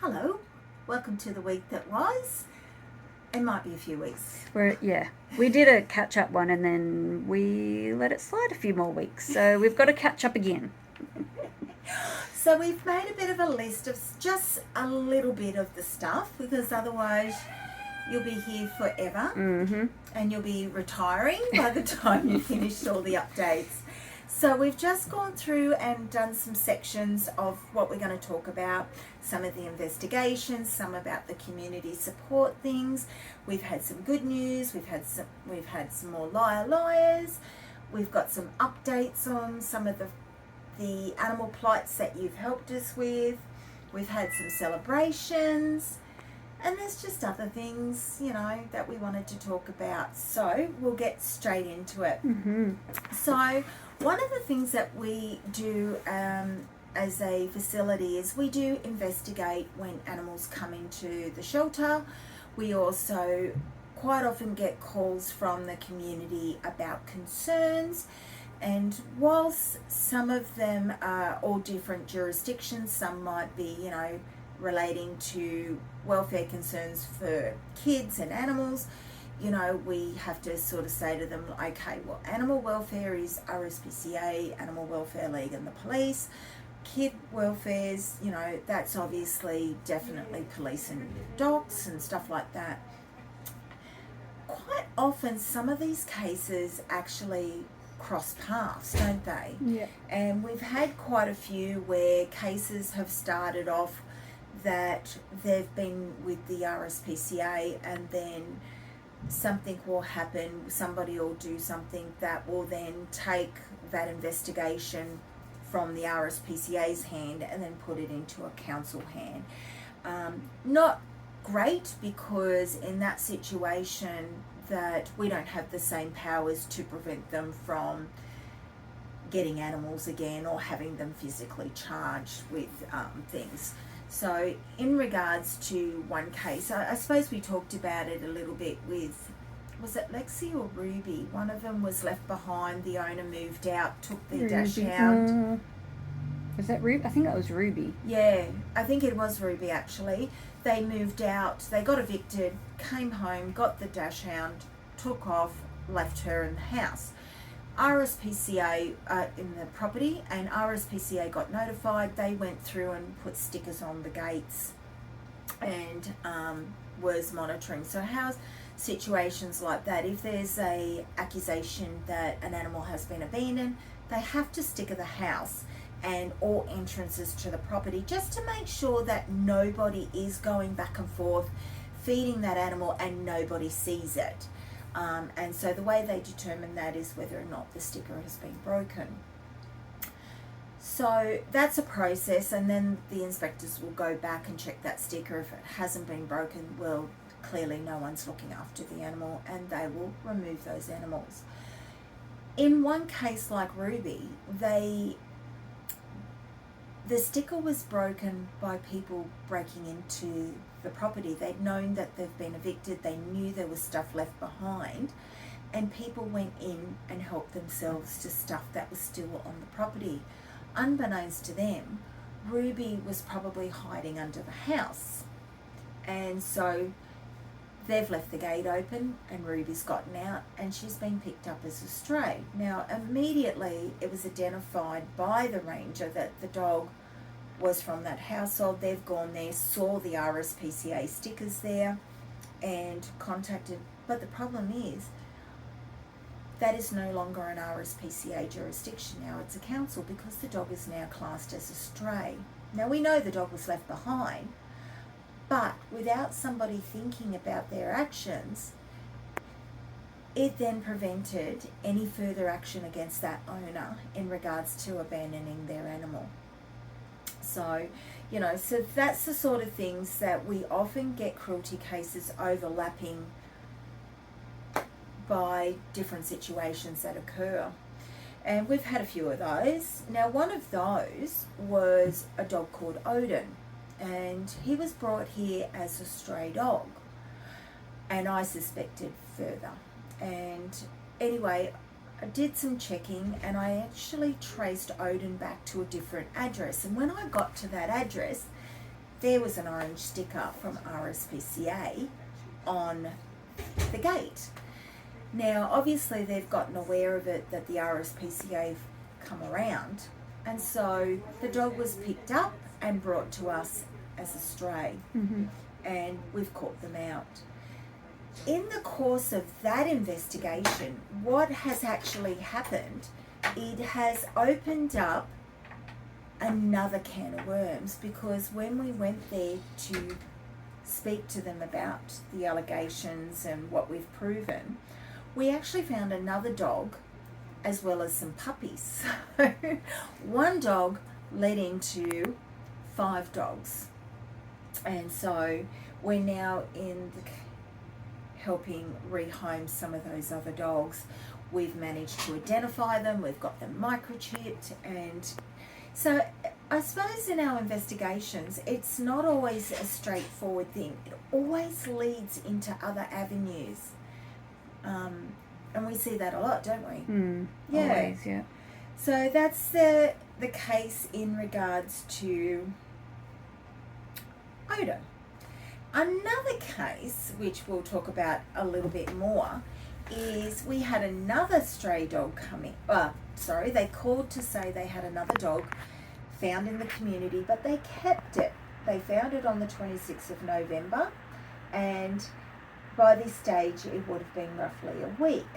Hello, welcome to the week that was. It might be a few weeks. We did a catch up one and then we let it slide a few more weeks. So we've got to catch up again. So we've made a bit of a list of just a little bit of the stuff because otherwise you'll be here forever and you'll be retiring by the time you finished all the updates. So we've just gone through and done some sections of what we're going to talk about, some of the investigations, some about the community support things. We've had some good news, we've had some more liars. We've got some updates on some of the animal plights that you've helped us with. We've had some celebrations. And there's just other things, that we wanted to talk about. So we'll get straight into it. So one of the things that we do as a facility is we do investigate when animals come into the shelter. We also quite often get calls from the community about concerns. And whilst some of them are all different jurisdictions, some might be, relating to welfare concerns for kids and animals, we have to sort of say to them, okay, well, animal welfare is RSPCA, Animal Welfare League and the police. Kid welfare's, that's obviously definitely police and dogs and stuff like that. Quite often some of these cases actually cross paths, don't they? Yeah. And we've had quite a few where cases have started off that they've been with the RSPCA and then something will happen, somebody will do something that will then take that investigation from the RSPCA's hand and then put it into a council hand. Not great, because in that situation that we don't have the same powers to prevent them from getting animals again or having them physically charged with things. So in regards to one case, I suppose we talked about it a little bit with, was it Lexi or Ruby? One of them was left behind, the owner moved out, took their dash hound. Was that Ruby? I think that was Ruby. Yeah, I think it was Ruby actually. They moved out, they got evicted, came home, got the dash hound, took off, left her in the house. RSPCA in the property, and RSPCA got notified. They went through and put stickers on the gates and was monitoring. So how's situations like that? If there's a accusation that an animal has been abandoned, they have to sticker the house and all entrances to the property just to make sure that nobody is going back and forth feeding that animal and nobody sees it. And so the way they determine that is whether or not the sticker has been broken. So that's a process, and then the inspectors will go back and check that sticker. If it hasn't been broken, well, clearly no one's looking after the animal, and they will remove those animals. In one case like Ruby, the sticker was broken by people breaking into the property. They'd known that they've been evicted, they knew there was stuff left behind, and people went in and helped themselves to stuff that was still on the property. Unbeknownst to them, Ruby was probably hiding under the house, and so they've left the gate open and Ruby's gotten out and she's been picked up as a stray. Now immediately it was identified by the ranger that the dog was from that household. They've gone there, saw the RSPCA stickers there and contacted, but the problem is that is no longer an RSPCA jurisdiction now, it's a council, because the dog is now classed as a stray. Now we know the dog was left behind, but without somebody thinking about their actions, it then prevented any further action against that owner in regards to abandoning their animal. So, so that's the sort of things that we often get cruelty cases overlapping by different situations that occur. And we've had a few of those. Now, one of those was a dog called Odin, and he was brought here as a stray dog, and I suspected further. And anyway, I did some checking and I actually traced Odin back to a different address. And when I got to that address, there was an orange sticker from RSPCA on the gate. Now, obviously, they've gotten aware of it, that the RSPCA have come around, and so the dog was picked up and brought to us as a stray, and we've caught them out. In the course of that investigation, what has actually happened, it has opened up another can of worms, because when we went there to speak to them about the allegations and what we've proven, we actually found another dog as well as some puppies. So one dog led into 5 dogs. And so we're now in helping rehome some of those other dogs. We've managed to identify them, we've got them microchipped, and so I suppose in our investigations, it's not always a straightforward thing. It always leads into other avenues. And we see that a lot, don't we? Yeah. Always, yeah. So that's the case in regards to Odo. Another case, which we'll talk about a little bit more, is we had another stray dog coming. They called to say they had another dog found in the community, but they kept it. They found it on the 26th of November, and by this stage it would have been roughly a week.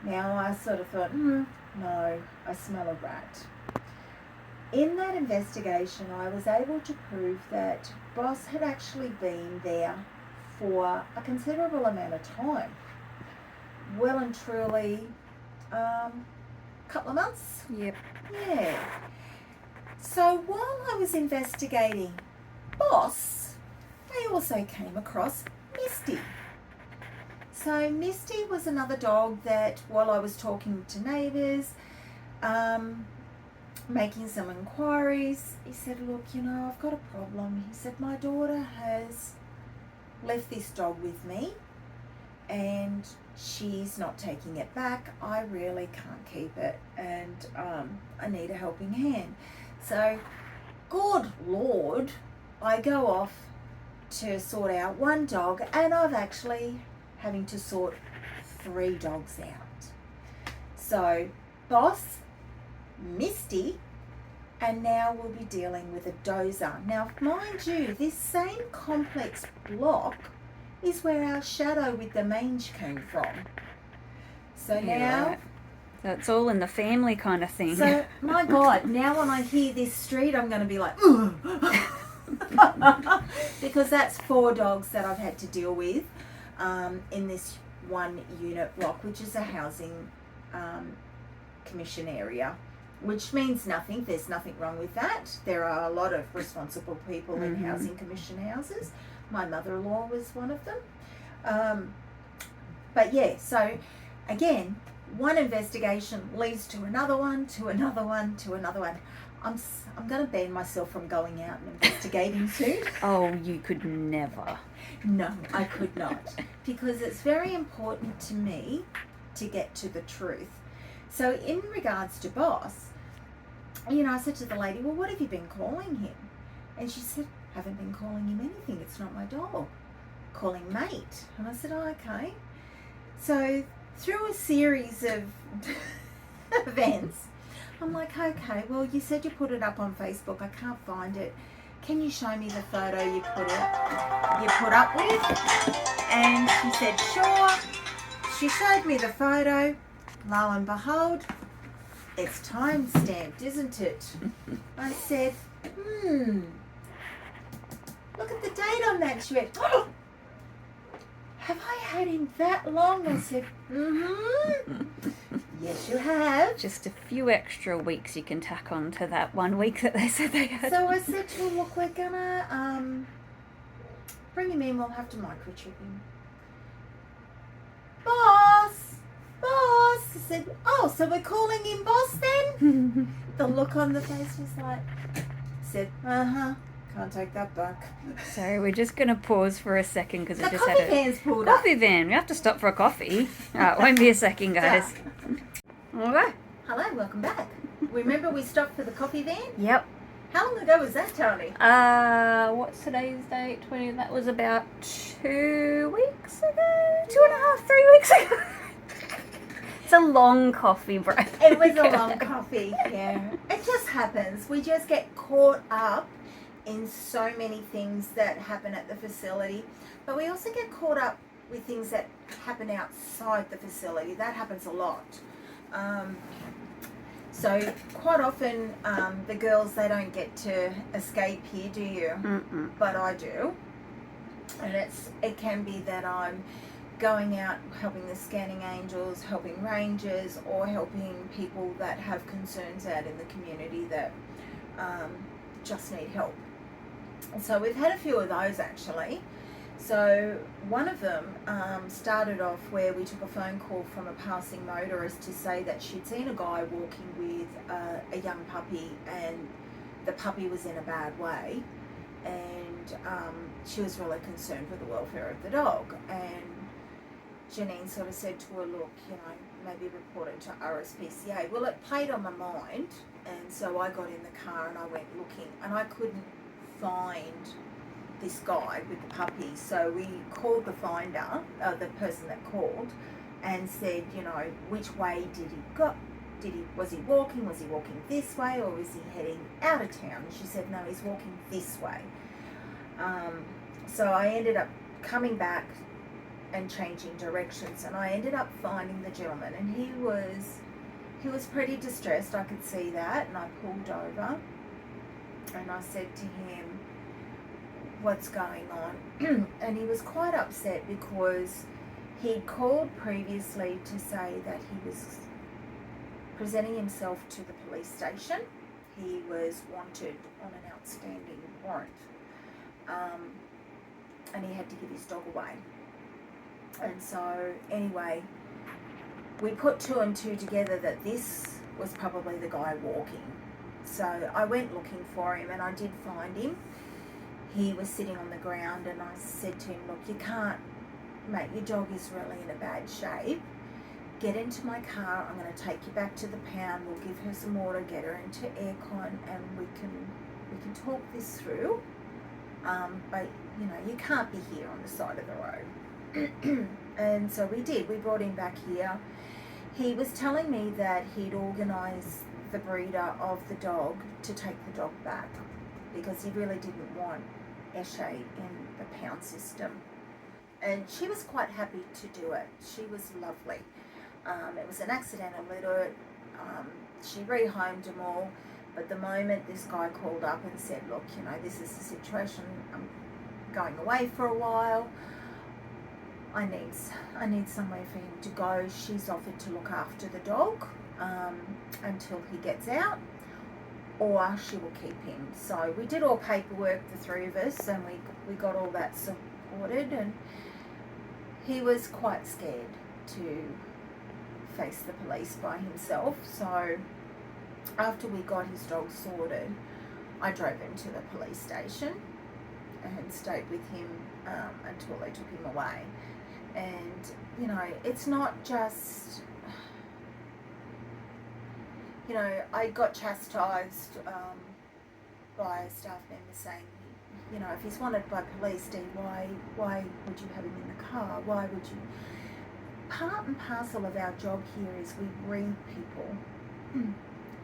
Now I sort of thought, no, I smell a rat. In that investigation, I was able to prove that Boss had actually been there for a considerable amount of time. Well and truly, couple of months. Yep. Yeah. So while I was investigating Boss, I also came across Misty. So Misty was another dog that, while I was talking to neighbours, making some inquiries, he said, look, I've got a problem. He said, my daughter has left this dog with me and she's not taking it back. I really can't keep it, and I need a helping hand. So, good Lord, I go off to sort out one dog, and I've actually having to sort 3 dogs out. So, Boss, Misty, and now we'll be dealing with a dozer. Now, mind you, this same complex block is where our shadow with the mange came from. So now... Right. That's all in the family kind of thing. So, my God, now when I hear this street, I'm going to be like, because that's 4 dogs that I've had to deal with in this one unit block, which is a housing commission area, which means nothing. There's nothing wrong with that. There are a lot of responsible people in housing commission houses. My mother-in-law was one of them. But yeah, so again, one investigation leads to another one, to another one, to another one. I'm going to ban myself from going out and investigating soon. Oh, you could never. No, I could not. Because it's very important to me to get to the truth. So in regards to Boss, I said to the lady, well, what have you been calling him? And she said, haven't been calling him anything. It's not my dog. Calling mate. And I said, oh, okay. So through a series of events, I'm like, okay, well, you said you put it up on Facebook. I can't find it. Can you show me the photo you put up with? And she said, sure. She showed me the photo. Lo and behold, it's time-stamped, isn't it? I said, look at the date on that. She went, oh, have I had him that long? I said, yes, you have. Just a few extra weeks you can tack on to that 1 week that they said they had. So I said to her, look, we're going to bring him in. We'll have to microchip him. Boss! I said, oh, so we're calling him Boss then? The look on the face was like, said, can't take that back. So we're just going to pause for a second because I The just had coffee van's pulled up. coffee van. We have to stop for a coffee. It won't be a second, guys. Okay. Hello, welcome back. Remember we stopped for the coffee van? Yep. How long ago was that, Tony? What's today's date? 20. That was about 2 weeks ago. 2.5, 3 weeks ago. It's a long coffee break. It was a long coffee, yeah. It just happens. We just get caught up in so many things that happen at the facility, but we also get caught up with things that happen outside the facility. That happens a lot. So quite often the girls, they don't get to escape here, do you? Mm-mm. But I do. And it can be that I'm going out helping the scanning angels, helping rangers, or helping people that have concerns out in the community that just need help. And so we've had a few of those actually. So one of them started off where we took a phone call from a passing motorist to say that she'd seen a guy walking with a young puppy, and the puppy was in a bad way, and she was really concerned for the welfare of the dog. And Janine sort of said to her, look, maybe report it to RSPCA. Well, it played on my mind, and so I got in the car and I went looking, and I couldn't find this guy with the puppy. So we called the finder, the person that called, and said, which way did he go? Was he walking this way, or was he heading out of town? And she said, no, he's walking this way. So I ended up coming back and changing directions, and I ended up finding the gentleman, and he was pretty distressed. I could see that, and I pulled over and I said to him, what's going on? And he was quite upset because he'd called previously to say that he was presenting himself to the police station. He was wanted on an outstanding warrant, and he had to give his dog away. And so anyway, we put 2 and 2 together that this was probably the guy walking. So I went looking for him, and I did find him. He was sitting on the ground, and I said to him, look, you can't, mate, your dog is really in a bad shape. Get into my car, I'm going to take you back to the pound, we'll give her some water, get her into aircon, and we can talk this through. But, you can't be here on the side of the road. And so we did. We brought him back here. He was telling me that he'd organised the breeder of the dog to take the dog back because he really didn't want Eshe in the pound system. And she was quite happy to do it. She was lovely. It was an accidental litter. She rehomed them all. But the moment this guy called up and said, look, this is the situation. I'm going away for a while. I need somewhere for him to go. She's offered to look after the dog until he gets out, or she will keep him. So we did all paperwork, the 3 of us, and we got all that supported, and he was quite scared to face the police by himself. So after we got his dog sorted, I drove him to the police station and stayed with him until they took him away. And it's not just I got chastised by a staff member saying, if he's wanted by police, Dee, why would you have him in the car? Why would you? Part and parcel of our job here is we breed people.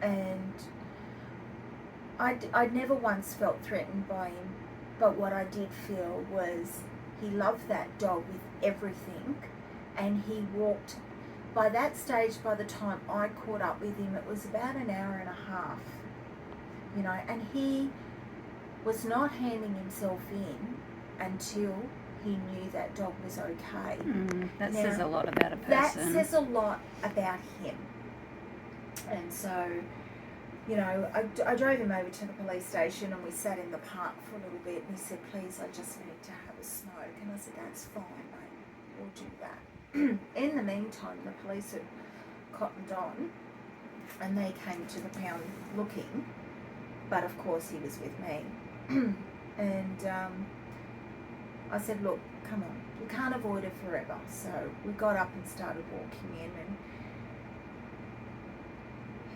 And I'd never once felt threatened by him, but what I did feel was he loved that dog with everything, and he walked. By that stage, by the time I caught up with him, it was about an hour and a half, and he was not handing himself in until he knew that dog was okay. That says a lot about a person. That says a lot about him. And so, I drove him over to the police station, and we sat in the park for a little bit, and he said, please, I just need to have a smoke. And I said, that's fine, mate, we'll do that. In the meantime, the police had cottoned on, and they came to the pound looking, but of course he was with me. And I said, look, come on, you can't avoid it forever. So we got up and started walking in, and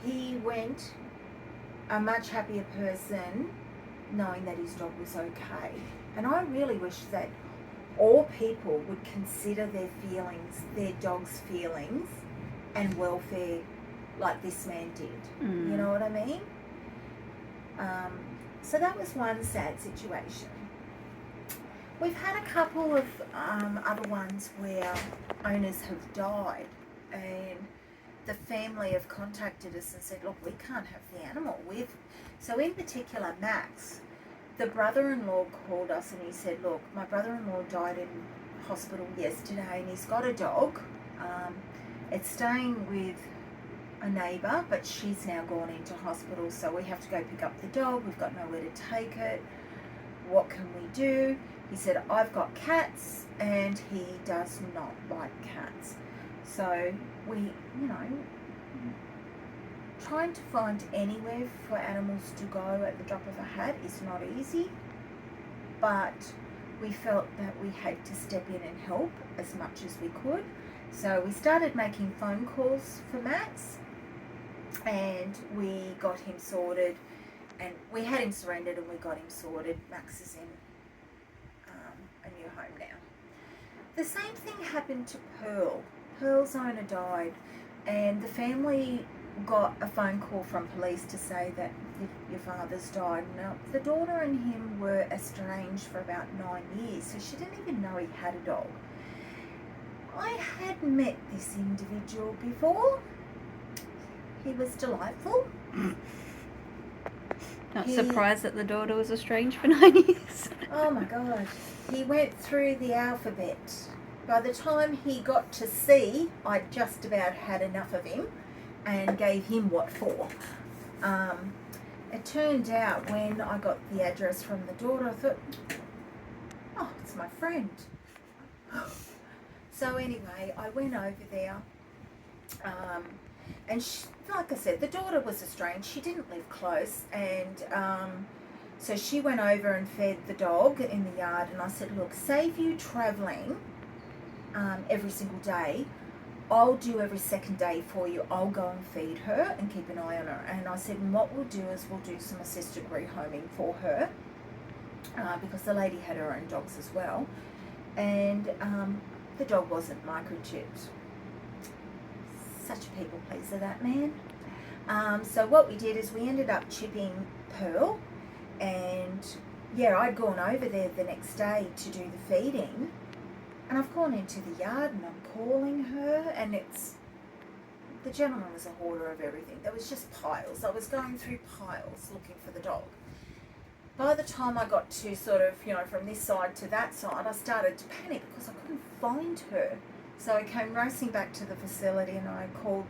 he went a much happier person knowing that his dog was okay. And I really wish that all people would consider their feelings, their dog's feelings and welfare like this man did. You know what I mean? So that was one sad situation. We've had a couple of other ones where owners have died, and the family have contacted us and said, look, we can't have the animal. So in particular, Max, the brother-in-law called us and he said, look, my brother-in-law died in hospital yesterday and he's got a dog. It's staying with a neighbour, but she's now gone into hospital, so we have to go pick up the dog. We've got nowhere to take it. What can we do? He said, I've got cats, and he does not like cats. So we, trying to find anywhere for animals to go at the drop of a hat is not easy, but we felt that we had to step in and help as much as we could. So we started making phone calls for Max, and we got him sorted, and we had him surrendered and we got him sorted. Max is in a new home now. The same thing happened to Pearl. Pearl's owner died, and the family got a phone call from police to say that your father's died. Now, the daughter and him were estranged for about 9 years, so she didn't even know he had a dog. I had met this individual before. He was delightful. Not surprised that the daughter was estranged for 9 years. Oh my gosh. He went through the alphabet. By the time he got to C, I just about had enough of him and gave him what for. It turned out when I got the address from the daughter, I thought, oh, it's my friend. So anyway, I went over there, and like I said, the daughter was estranged. She didn't live close, and so she went over and fed the dog in the yard, and I said, look, save you travelling every single day. I'll do every second day for you. I'll go and feed her and keep an eye on her. And I said, and what we'll do is we'll do some assisted rehoming for her, because the lady had her own dogs as well. And the dog wasn't microchipped. Such a people pleaser, that man. So what we did is we ended up chipping Pearl, and yeah, I'd gone over there the next day to do the feeding, and I've gone into the yard and I'm calling her, and the gentleman was a hoarder of everything. There was just piles. I was going through piles looking for the dog. By the time I got to sort of, from this side to that side, I started to panic because I couldn't find her. So I came racing back to the facility and I called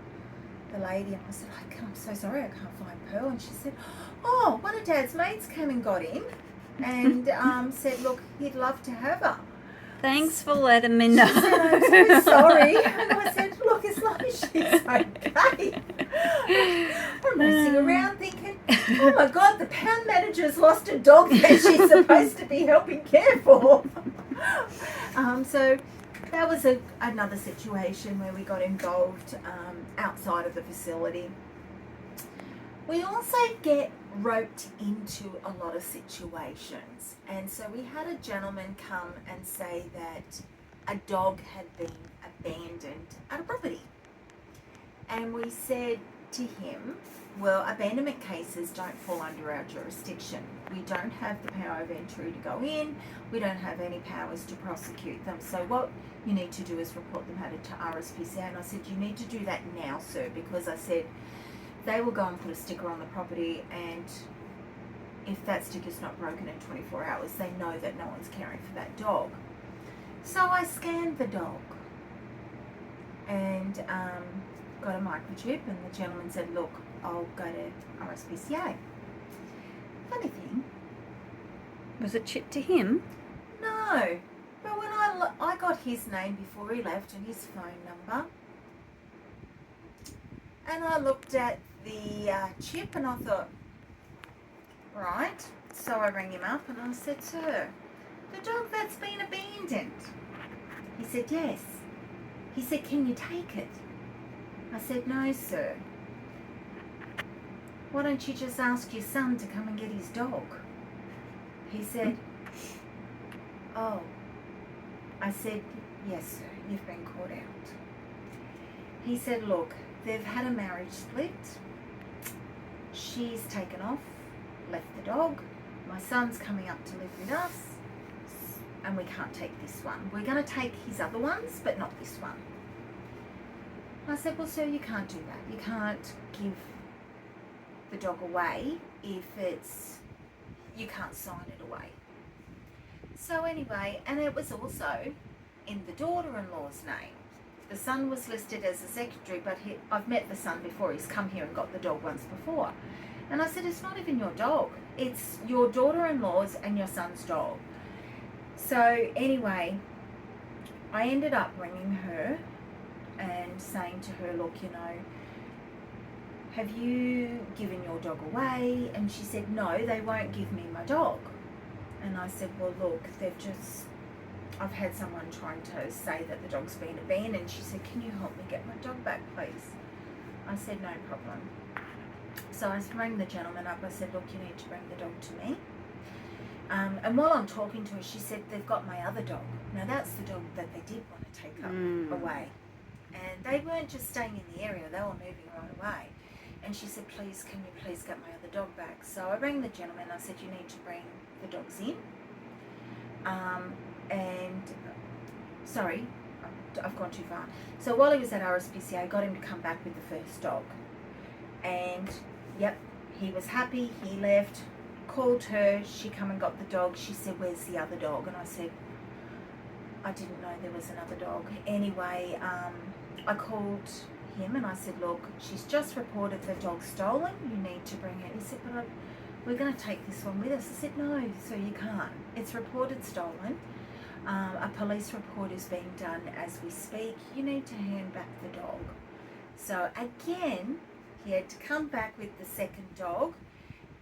the lady and I said, I'm so sorry, I can't find Pearl. And she said, oh, one of Dad's mates came and got him and said, look, he'd love to have her. Thanks for letting me know. She said, I'm so sorry. And I said, look, as long as she's okay. I'm racing around thinking, oh my God, the pound manager's lost a dog that she's supposed to be helping care for. So that was another situation where we got involved outside of the facility. We also get roped into a lot of situations. And so we had a gentleman come and say that a dog had been abandoned at a property. And we said to him, well, abandonment cases don't fall under our jurisdiction. We don't have the power of entry to go in. We don't have any powers to prosecute them. So what you need to do is report the matter to RSPCA. And I said, you need to do that now, sir, because I said they will go and put a sticker on the property, and if that sticker's not broken in 24 hours, they know that no one's caring for that dog. So I scanned the dog and got a microchip, and the gentleman said, look, I'll go to RSPCA. Funny thing. Was it chipped to him? No. But when I got his name before he left and his phone number, and I looked at the chip and I thought, right. So I rang him up and I said, sir, the dog that's been abandoned. He said, yes. He said, can you take it? I said, no, sir. why don't you just ask your son to come and get his dog? He said, oh. I said, yes, sir, you've been caught out. He said, look, they've had a marriage split. She's taken off, left the dog. My son's coming up to live with us, and we can't take this one. We're going to take his other ones, but not this one. I said, well, sir, you can't do that. You can't give the dog away if you can't sign it away. So anyway, and it was also in the daughter-in-law's name. The son was listed as a secretary, but I've met the son before. He's come here and got the dog once before. And I said, it's not even your dog. It's your daughter-in-law's and your son's dog. So anyway, I ended up ringing her and saying to her, look, you know, have you given your dog away? And she said, no, they won't give me my dog. And I said, well, look, I've had someone trying to say that the dog's been abandoned. She said, can you help me get my dog back, please? I said, no problem. So I rang the gentleman up. I said, look, you need to bring the dog to me. And while I'm talking to her, she said, they've got my other dog. Now, that's the dog that they did want to take away. And they weren't just staying in the area. They were moving right away. And she said, please, can you please get my other dog back? So I rang the gentleman. I said, you need to bring the dogs in. Sorry, I've gone too far. So while he was at RSPCA, I got him to come back with the first dog. And, yep, he was happy. He left, called her. She come and got the dog. She said, where's the other dog? And I said, I didn't know there was another dog. Anyway, I called him and I said, look, she's just reported the dog stolen. You need to bring it. He said, but we're going to take this one with us. I said, no, so you can't. It's reported stolen. A police report is being done as we speak. You need to hand back the dog. So again, he had to come back with the second dog,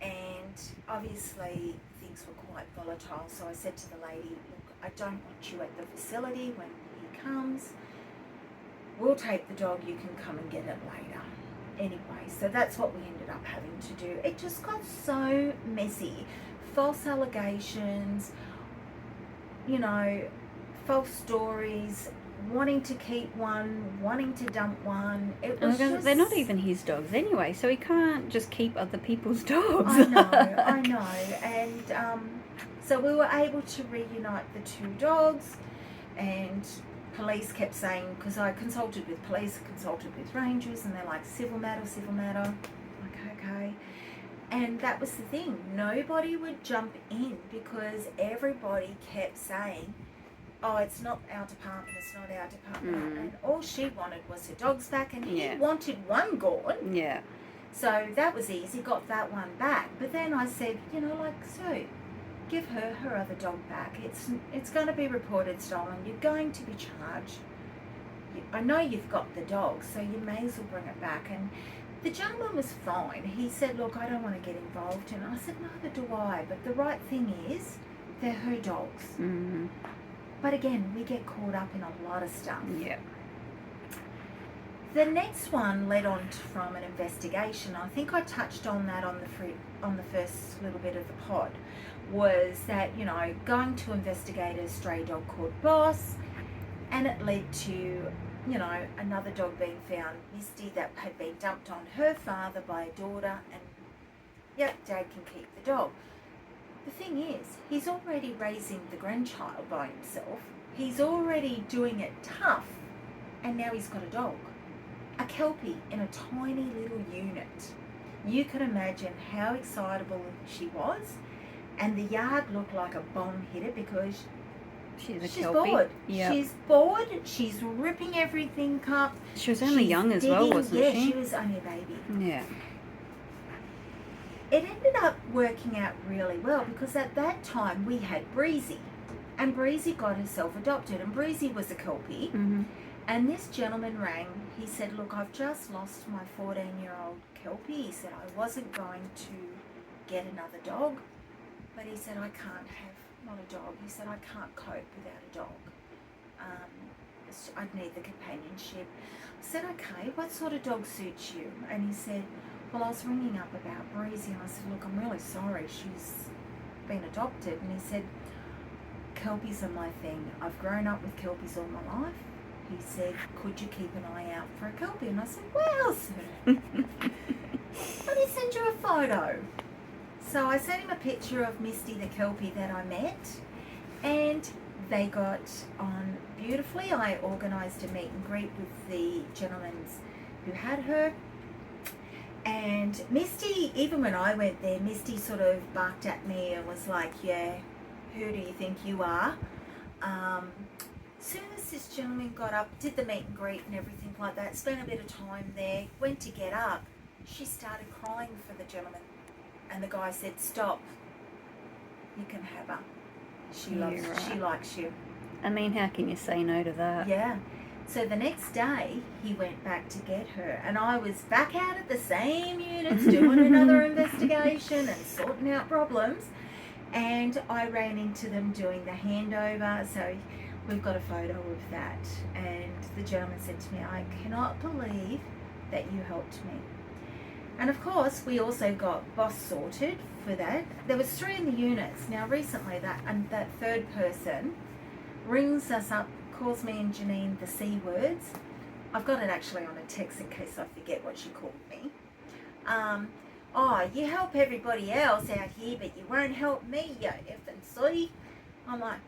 and obviously things were quite volatile. So I said to the lady, look, I don't want you at the facility when he comes. We'll take the dog, you can come and get it later. Anyway, so that's what we ended up having to do. It just got so messy. False allegations, you know, false stories, wanting to keep one, wanting to dump one. It was just... They're not even his dogs anyway, so he can't just keep other people's dogs. I know. And so we were able to reunite the two dogs, and police kept saying, because I consulted with police, consulted with rangers, and they're like, civil matter. Like, okay. And that was the thing. Nobody would jump in because everybody kept saying, oh, it's not our department, it's not our department. And all she wanted was her dogs back, and he wanted one gone. Yeah. So that was easy, got that one back. But then I said, you know, like, so give her other dog back. It's going to be reported stolen. You're going to be charged. I know you've got the dog, so you may as well bring it back. And the gentleman was fine. He said, look, I don't want to get involved in it. I said, neither do I. But the right thing is, they're her dogs. Mm-hmm. But again, we get caught up in a lot of stuff. Yeah. The next one led on from an investigation. I think I touched on that on the first little bit of the pod. Was that, you know, going to investigate a stray dog called Boss, and it led to, you know, another dog being found, Misty, that had been dumped on her father by a daughter, and yep, Dad can keep the dog. The thing is, he's already raising the grandchild by himself. He's already doing it tough, and now he's got a dog. A Kelpie in a tiny little unit. You can imagine how excitable she was, and the yard looked like a bomb hit it because she's bored. Yep. She's bored. She's ripping everything up. She was only young as well, wasn't she? Yeah, she was only a baby. Yeah. It ended up working out really well because at that time we had Breezy, and Breezy got herself adopted, and Breezy was a Kelpie. Mm-hmm. And this gentleman rang. He said, look, I've just lost my 14-year-old Kelpie. He said, I wasn't going to get another dog, but he said, I can't have not a dog. He said, I can't cope without a dog. I'd need the companionship. I said, okay, what sort of dog suits you? And he said, well, I was ringing up about Breezy. And I said, look, I'm really sorry. She's been adopted. And he said, Kelpies are my thing. I've grown up with Kelpies all my life. He said, could you keep an eye out for a Kelpie? And I said, well, sir, let me send you a photo. So I sent him a picture of Misty the Kelpie that I met, and they got on beautifully. I organised a meet and greet with the gentlemen who had her. And Misty, even when I went there, Misty sort of barked at me and was like, yeah, who do you think you are? As soon as this gentleman got up, did the meet and greet and everything like that, spent a bit of time there, went to get up, she started crying for the gentleman. And the guy said, stop, you can have her. She likes you. I mean, how can you say no to that? Yeah. So the next day, he went back to get her, and I was back out at the same units doing another investigation and sorting out problems, and I ran into them doing the handover. So we've got a photo of that, and the gentleman said to me, I cannot believe that you helped me. And of course, we also got boss sorted for that. There was 3 in the units. Now recently, that third person rings us up, calls me and Janine the C words. I've got it actually on a text in case I forget what she called me. Oh, you help everybody else out here, but you won't help me, you effing C. I'm like,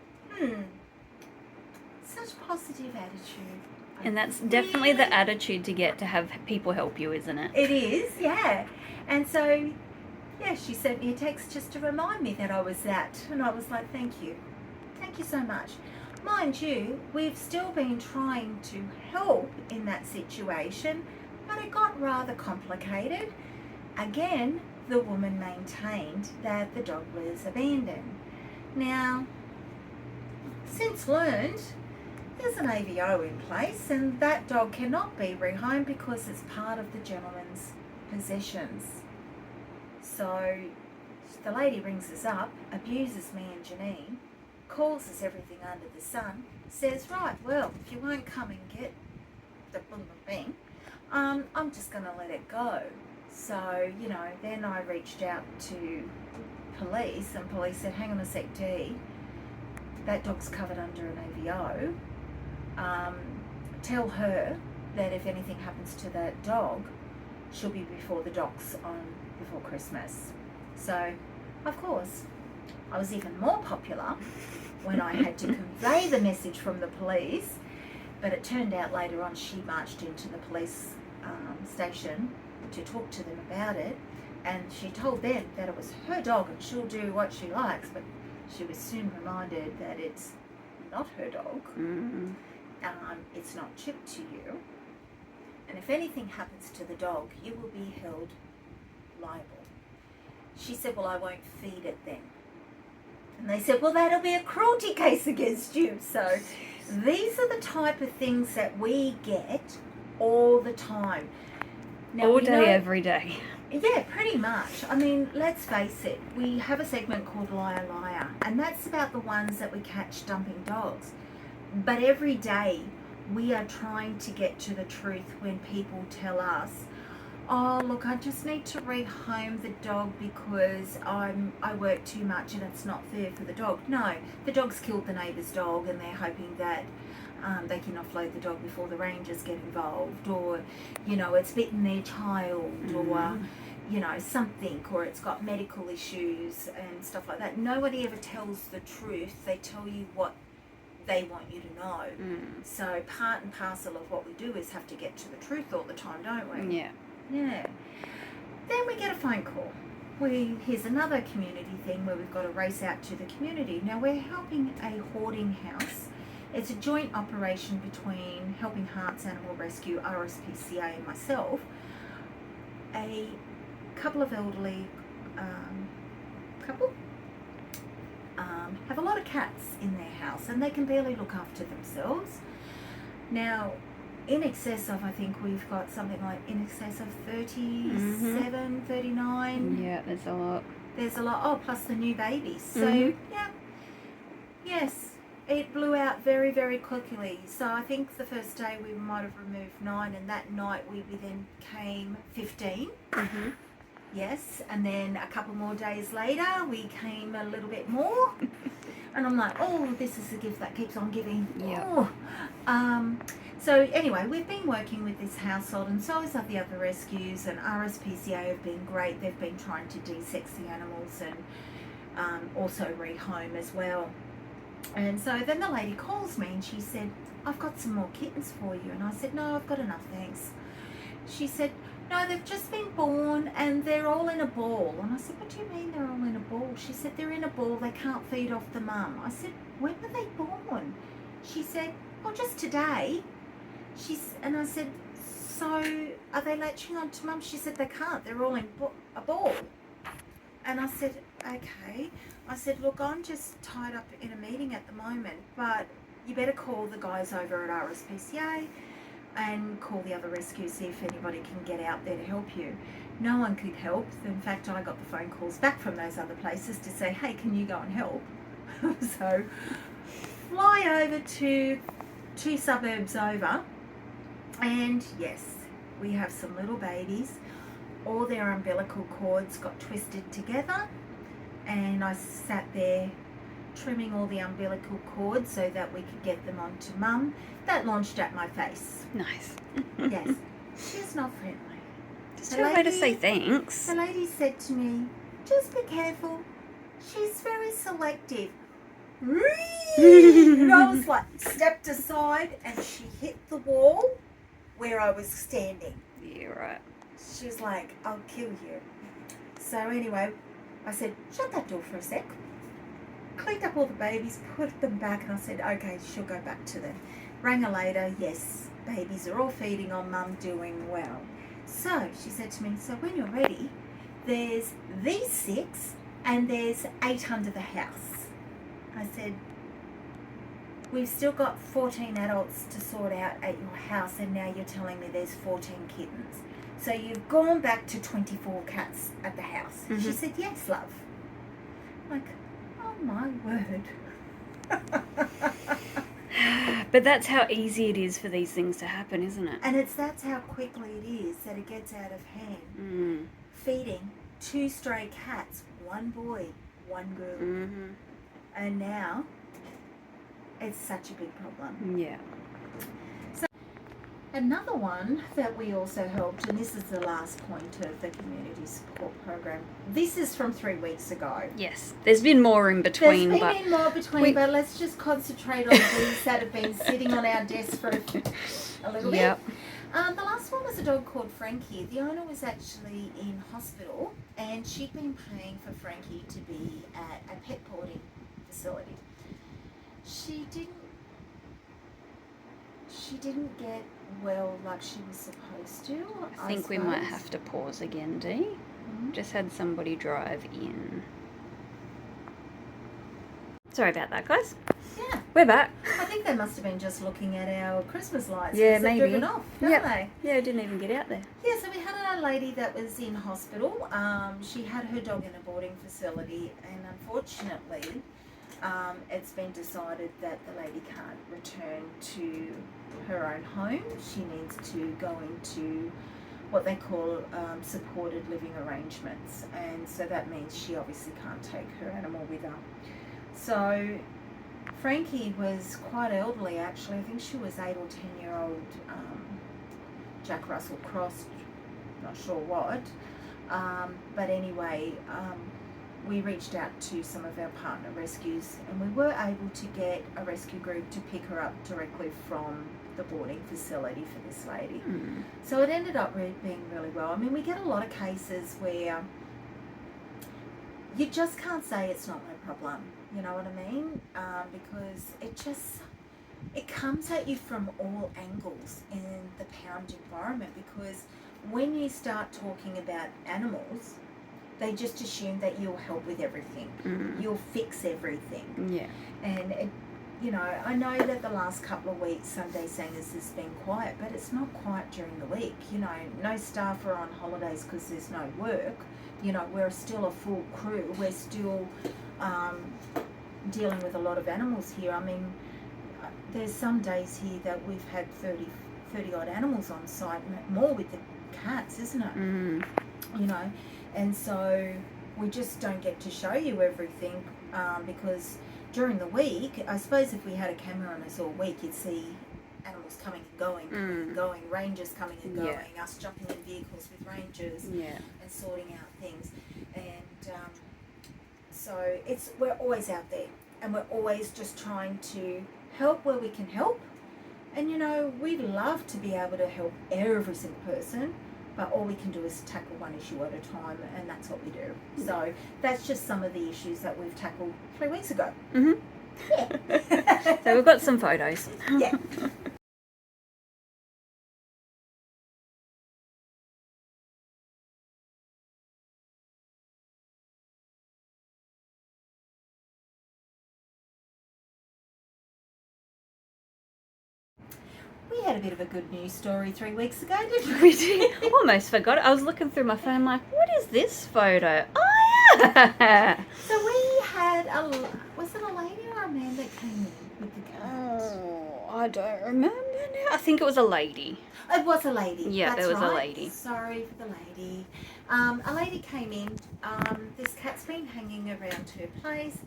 such positive attitude. And that's definitely the attitude to get, to have people help you, isn't it? It is, yeah. And so, yeah, she sent me a text just to remind me that I was that. And I was like, thank you. Thank you so much. Mind you, we've still been trying to help in that situation, but it got rather complicated. Again, the woman maintained that the dog was abandoned. Now, since learned, there's an AVO in place, and that dog cannot be rehomed because it's part of the gentleman's possessions. So the lady rings us up, abuses me and Janine, calls us everything under the sun, says, right, well, if you won't come and get the thing, I'm just going to let it go. So, you know, then I reached out to police, and police said, hang on a sec, Dee, that dog's covered under an AVO. Tell her that if anything happens to that dog, she'll be before the docks before Christmas. So, of course, I was even more popular when I had to convey the message from the police, but it turned out later on she marched into the police station to talk to them about it, and she told them that it was her dog and she'll do what she likes, but she was soon reminded that it's not her dog. Mm-hmm. It's not chipped to you, and if anything happens to the dog, you will be held liable. She said, well, I won't feed it then. And they said, well, that'll be a cruelty case against you. So these are the type of things that we get all the time. Now, all day, every day. Yeah, pretty much. I mean, let's face it, we have a segment called Liar Liar, and that's about the ones that we catch dumping dogs. But every day we are trying to get to the truth when people tell us, oh, look, I just need to rehome the dog because I work too much and it's not fair for the dog. No, the dog's killed the neighbour's dog and they're hoping that they can offload the dog before the rangers get involved, or, you know, it's bitten their child, or, you know, something, or it's got medical issues and stuff like that. Nobody ever tells the truth. They tell you what they want you to know. So part and parcel of what we do is have to get to the truth all the time, don't we? Yeah. Yeah. Then we get a phone call. Here's another community thing where we've got to race out to the community. Now we're helping a hoarding house. It's a joint operation between Helping Hearts Animal Rescue, RSPCA, and myself. A couple of elderly couple have a lot of cats in their house and they can barely look after themselves. Now, in excess of, I think we've got something like in excess of 37, 39. Yeah, there's a lot. There's a lot. Oh, plus the new babies. So, yeah. Yes, it blew out very, very quickly. So I think the first day we might have removed 9, and that night we then came 15. Mm-hmm. Yes, and then a couple more days later we came a little bit more. And I'm like, oh, this is the gift that keeps on giving. Yeah. Oh. So anyway, we've been working with this household, and so have the other rescues, and RSPCA have been great. They've been trying to de-sex the animals and also rehome as well. And so then the lady calls me and she said, I've got some more kittens for you. And I said, no, I've got enough, thanks. She said, no, they've just been born and they're all in a ball. And I said, what do you mean they're all in a ball? She said, they're in a ball, they can't feed off the mum. I said, when were they born? She said, oh, just today. And I said, so are they latching on to mum? She said, they can't, they're all in a ball. And I said, okay. I said, look, I'm just tied up in a meeting at the moment, but you better call the guys over at RSPCA and call the other rescues, see if anybody can get out there to help you. No one could help. In fact, I got the phone calls back from those other places to say, hey, can you go and help? So fly over to 2 suburbs over, and yes, we have some little babies. All their umbilical cords got twisted together, and I sat there trimming all the umbilical cords so that we could get them onto mum. That launched at my face. Nice. Yes, she's not friendly. Just her way to say thanks. The lady said to me, just be careful, she's very selective. And I was like, stepped aside, and she hit the wall where I was standing. Yeah, right. She was like, I'll kill you. So anyway, I said, shut that door for a sec. Cleaned up all the babies, put them back, and I said, okay, she'll go back to them. Rang her later, yes, babies are all feeding on mum, doing well. So she said to me, so when you're ready, there's these 6 and there's 8 under the house. I said, we've still got 14 adults to sort out at your house, and now you're telling me there's 14 kittens. So you've gone back to 24 cats at the house. Mm-hmm. She said, yes, love. I'm like, oh my word. But that's how easy it is for these things to happen, isn't it? And that's how quickly it is that it gets out of hand. Feeding 2 stray cats, 1 boy, 1 girl. Mm-hmm. And now it's such a big problem. Yeah. So another one that we also helped, and this is the last point of the community support program. This is from 3 weeks ago. Yes, there's been more in between. There's been more between, but let's just concentrate on these that have been sitting on our desk for a little bit. Yep. The last one was a dog called Frankie. The owner was actually in hospital, and she'd been paying for Frankie to be at a pet boarding facility. She didn't get well like she was supposed to. I think we might have to pause again, Dee. Mm-hmm. Just had somebody drive in. Sorry about that, guys. Yeah. We're back. I think they must have been just looking at our Christmas lights. Yeah, maybe. They've driven off, haven't they? Yeah, I didn't even get out there. Yeah, so we had a lady that was in hospital. She had her dog in a boarding facility, and unfortunately, it's been decided that the lady can't return to her own home. She needs to go into what they call supported living arrangements, and so that means she obviously can't take her animal with her. So Frankie was quite elderly, actually. I think she was 8 or 10-year-old Jack Russell Cross, not sure what. But anyway, we reached out to some of our partner rescues, and we were able to get a rescue group to pick her up directly from the boarding facility for this lady. Mm. So it ended up being really well. I mean, we get a lot of cases where you just can't say it's not my problem, you know what I mean? Because it comes at you from all angles in the pound environment, because when you start talking about animals, they just assume that you'll help with everything. Mm. You'll fix everything. Yeah. And, I know that the last couple of weeks, Sunday Singers has been quiet, but it's not quiet during the week. No staff are on holidays because there's no work. We're still a full crew. We're still dealing with a lot of animals here. I mean, there's some days here that we've had 30 odd animals on site, more with the cats, isn't it? You know, and so we just don't get to show you everything because during the week, I suppose if we had a camera on us all week, you'd see animals coming and going, rangers coming and going, us jumping in vehicles with rangers and sorting out things. And so we're always out there, and we're always just trying to help where we can help. And you know, we'd love to be able to help every single person, but all we can do is tackle one issue at a time, and that's what we do. So that's just some of the issues that we've tackled 3 weeks ago. Yeah. So we've got some photos. Yeah. We had a bit of a good news story 3 weeks ago, didn't we? We did. Almost forgot it. I was looking through my phone, I'm like, what is this photo? Oh, yeah! So we had was it a lady or a man that came in with the cat? Oh, I don't remember now. I think it was a lady. It was a lady. Yeah, that's there was right. a lady. Sorry for the lady. A lady came in. This cat's been hanging around her place.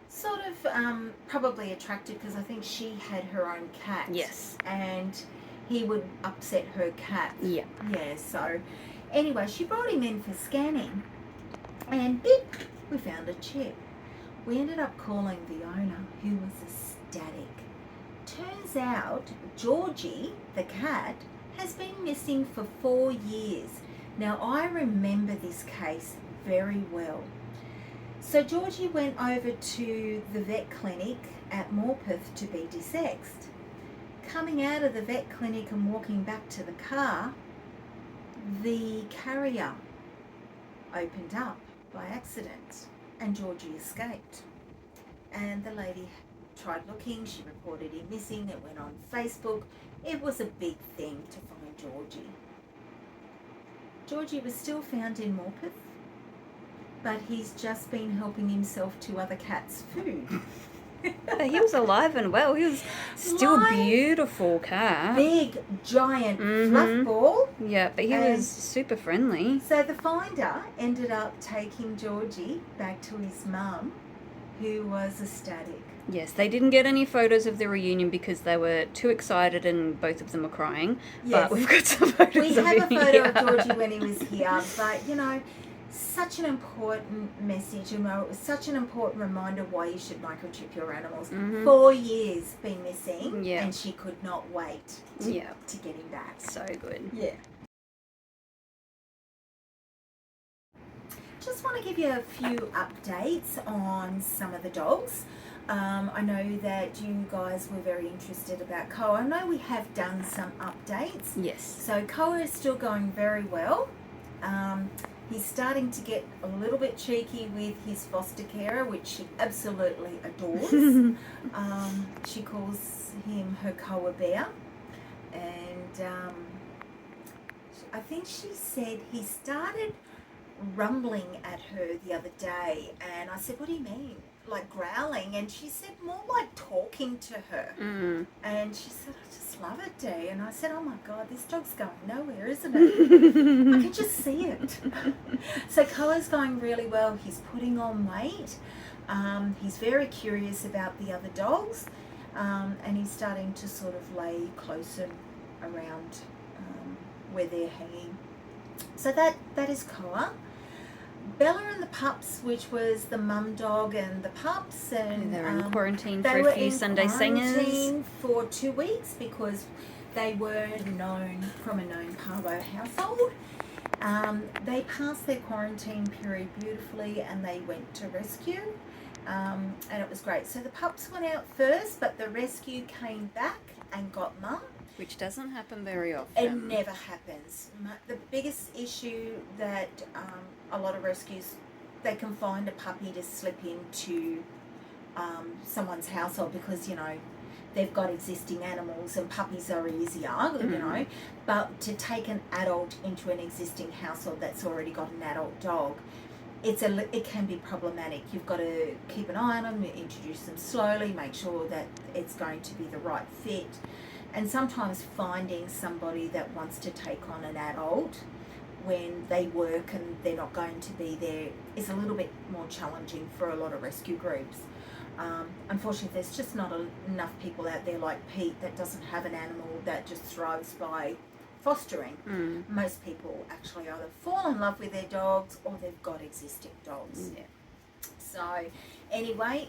Sort of probably attracted because I think she had her own cat. Yes. And he would upset her cat. Yeah. Yeah, so anyway, she brought him in for scanning, and beep, we found a chip. We ended up calling the owner, who was ecstatic. Turns out Georgie, the cat, has been missing for 4 years. Now, I remember this case very well. So Georgie went over to the vet clinic at Morpeth to be desexed. Coming out of the vet clinic and walking back to the car, the carrier opened up by accident and Georgie escaped. And the lady tried looking, she reported him missing, it went on Facebook. It was a big thing to find Georgie. Georgie was still found in Morpeth, but he's just been helping himself to other cats' food. He was alive and well. He was still a beautiful cat. Big, giant fluff ball. Yeah, but he was super friendly. So the finder ended up taking Georgie back to his mum, who was ecstatic. Yes, they didn't get any photos of the reunion because they were too excited and both of them were crying. Yes. But we've got some photos We of have a him photo here. of Georgie when he was here, but you know, such an important message, you know, it was such an important reminder why you should microchip your animals. 4 years been missing, and she could not wait to get him back. So good. Yeah. Just want to give you a few updates on some of the dogs. I know that you guys were very interested about Koa. I know we have done some updates. Yes. So Koa is still going very well. He's starting to get a little bit cheeky with his foster carer, which she absolutely adores. She calls him her Koa bear. And I think she said he started rumbling at her the other day. And I said, what do you mean? Like growling? And she said more like talking to her. And she said, I just love it, Dee. And I said, oh my God, this dog's going nowhere, isn't it? I can just see it. So Koa's going really well. He's putting on weight. He's very curious about the other dogs. And he's starting to sort of lay closer around where they're hanging. So that is Koa. Bella and the pups, which was the mum dog and the pups, and they were in quarantine they for were a few in Sunday singers. quarantine for 2 weeks because they were known from a known parvo household. They passed their quarantine period beautifully, and they went to rescue, and it was great. So the pups went out first, but the rescue came back and got mum. Which doesn't happen very often. It never happens. The biggest issue that a lot of rescues, they can find a puppy to slip into someone's household because, you know, they've got existing animals and puppies are easier, you know. But to take an adult into an existing household that's already got an adult dog, it can be problematic. You've got to keep an eye on them, introduce them slowly, make sure that it's going to be the right fit. And sometimes finding somebody that wants to take on an adult when they work and they're not going to be there is a little bit more challenging for a lot of rescue groups. Unfortunately, there's just not enough people out there like Pete that doesn't have an animal that just thrives by fostering. Most people actually either fall in love with their dogs or they've got existing dogs. Yeah. So anyway,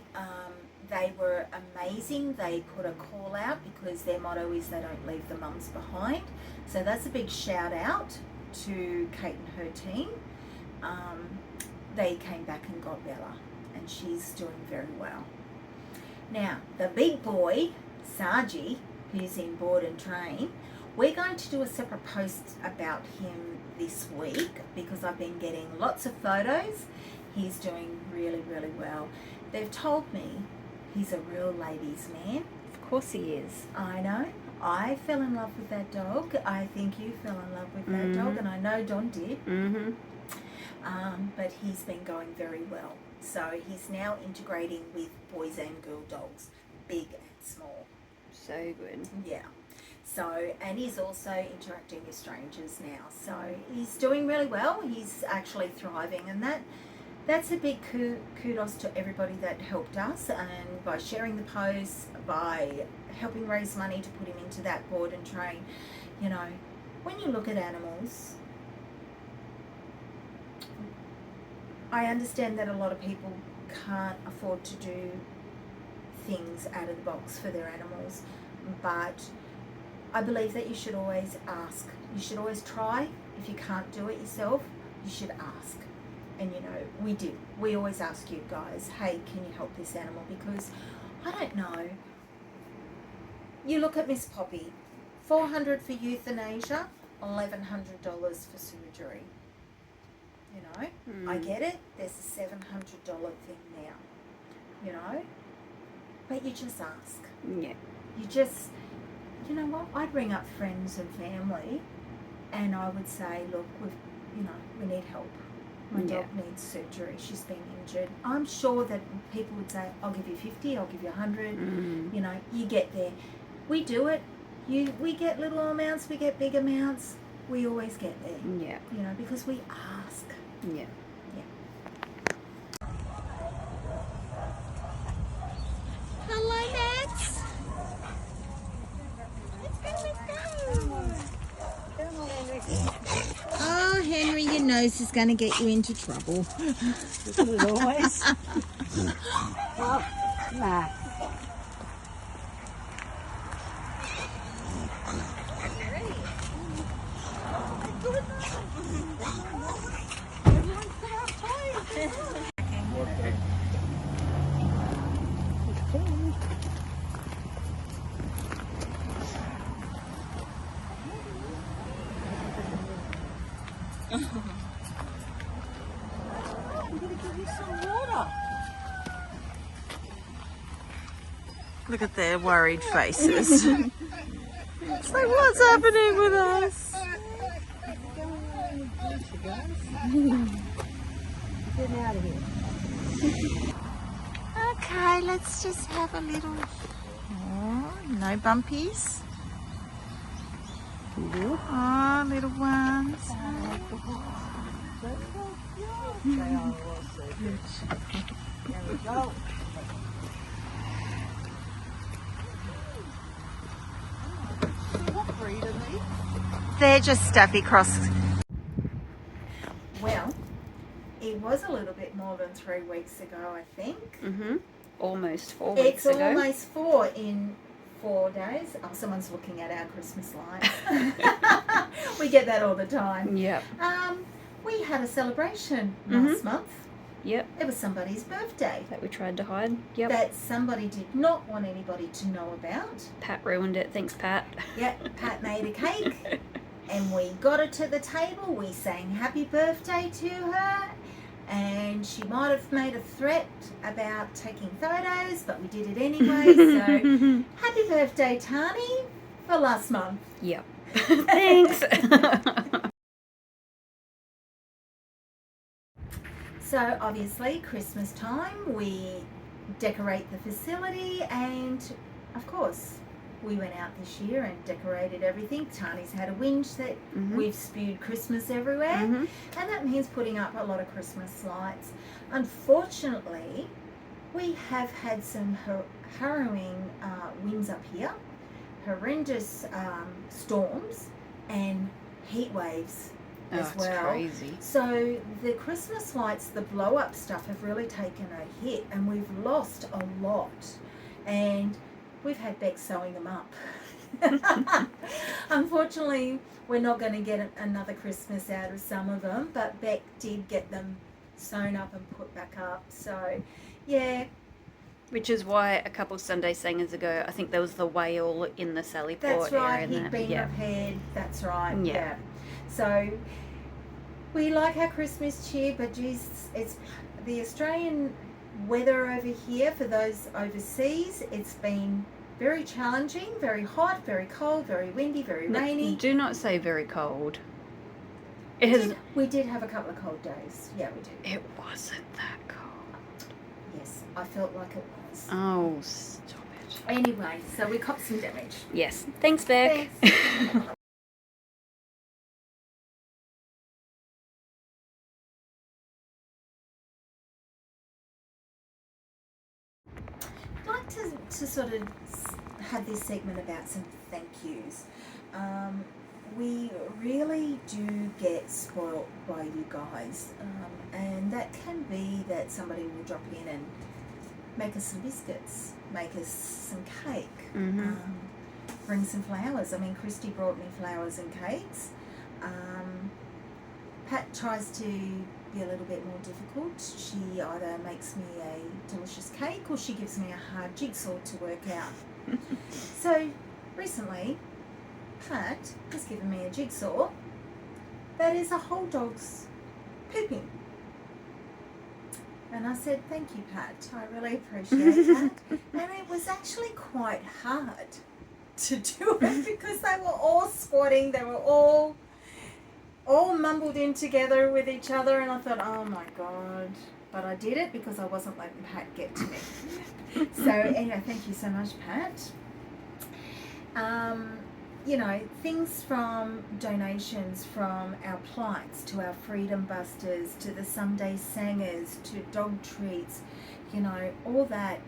they were amazing. They put a call out because their motto is they don't leave the mums behind. So that's a big shout out to Kate and her team. They came back and got Bella, and she's doing very well. Now, the big boy, Sargi, who's in board and train, we're going to do a separate post about him this week because I've been getting lots of photos. He's doing really, really well. They've told me he's a real ladies' man. Of course he is. I know. I fell in love with that dog. I think you fell in love with that dog, and I know Don did. But he's been going very well. So he's now integrating with boys and girl dogs, big and small. So good. Yeah. So, and he's also interacting with strangers now. So he's doing really well. He's actually thriving, and that's a big kudos to everybody that helped us, and by sharing the posts, by helping raise money to put him into that board and train. You know, when you look at animals, I understand that a lot of people can't afford to do things out of the box for their animals, but I believe that you should always ask. You should always try. If you can't do it yourself, you should ask. And you know, we do. We always ask you guys, hey, can you help this animal? Because I don't know. You look at Miss Poppy, $400 for euthanasia, $1,100 for surgery. You know, I get it. There's a $700 thing now. You know, but you just ask. Yeah. You just, you know what? I'd ring up friends and family, and I would say, look, we need help. My dog needs surgery. She's been injured. I'm sure that people would say, I'll give you 50, I'll give you 100. You know, you get there. We do it. We get little amounts, we get big amounts. We always get there. Yeah. You know, because we ask. Yeah. Hello, Max. Oh, Henry, your nose is going to get you into trouble. Isn't it always? Well, nah. I'm going to give you some water. Look at their worried faces. It's like, what's happening with us? Getting out of here. Okay, let's just have a little... Oh, no bumpies. Oh, little ones. There we go. What breed are they? They're just Staffy Cross. Well, it was a little bit more than 3 weeks ago, I think. Almost 4 weeks It's ago. almost 4 in 4 days. Oh, someone's looking at our Christmas lights. We get that all the time. Yep. We had a celebration last month. Yep. It was somebody's birthday That we tried to hide. Yep. that somebody did not want anybody to know about. Pat ruined it. Thanks, Pat. Yep, Pat made a cake and we got her to the table. We sang happy birthday to her, and she might have made a threat about taking photos, but we did it anyway. So happy birthday, Tani, for last month. Yep. Thanks. So obviously Christmas time we decorate the facility, and of course we went out this year and decorated everything. Tani's had a whinge that we've spewed Christmas everywhere, and that means putting up a lot of Christmas lights. Unfortunately, we have had some harrowing winds up here, horrendous storms and heat waves as well. It's crazy. So the Christmas lights, the blow up stuff, have really taken a hit, and we've lost a lot. And we've had Beck sewing them up. Unfortunately, we're not going to get another Christmas out of some of them, but Beck did get them sewn up and put back up. So, yeah. Which is why a couple of Sunday singers ago, I think there was the whale in the Sallyport That's right, area. he'd been repaired. That's right, Yeah. yeah. So, we like our Christmas cheer, but geez, it's the Australian weather over here for those overseas. It's been very challenging, very hot, very cold, very windy, very rainy. Do not say very cold. We did have a couple of cold days. Yeah, we did. It wasn't that cold. Yes, I felt like it was. Oh, stop it. Anyway, so we copped some damage. Yes. Thanks, Beck. Thanks. I'd like to sort of have this segment about some thank yous. We really do get spoilt by you guys, and that can be that somebody will drop in and make us some biscuits, make us some cake, bring some flowers. I mean, Christy brought me flowers and cakes. Pat tries to be a little bit more difficult. She either makes me a delicious cake or she gives me a hard jigsaw to work out. So recently, Pat has given me a jigsaw that is a whole dog's pooping. And I said, thank you, Pat. I really appreciate that. And it was actually quite hard to do it because they were all squatting. They were all mumbled in together with each other. And I thought, oh my God. But I did it because I wasn't letting Pat get to me. So anyway, thank you so much, Pat. You know, things from donations from our plights to our Freedom Busters to the Sunday Sangers to dog treats, you know, all that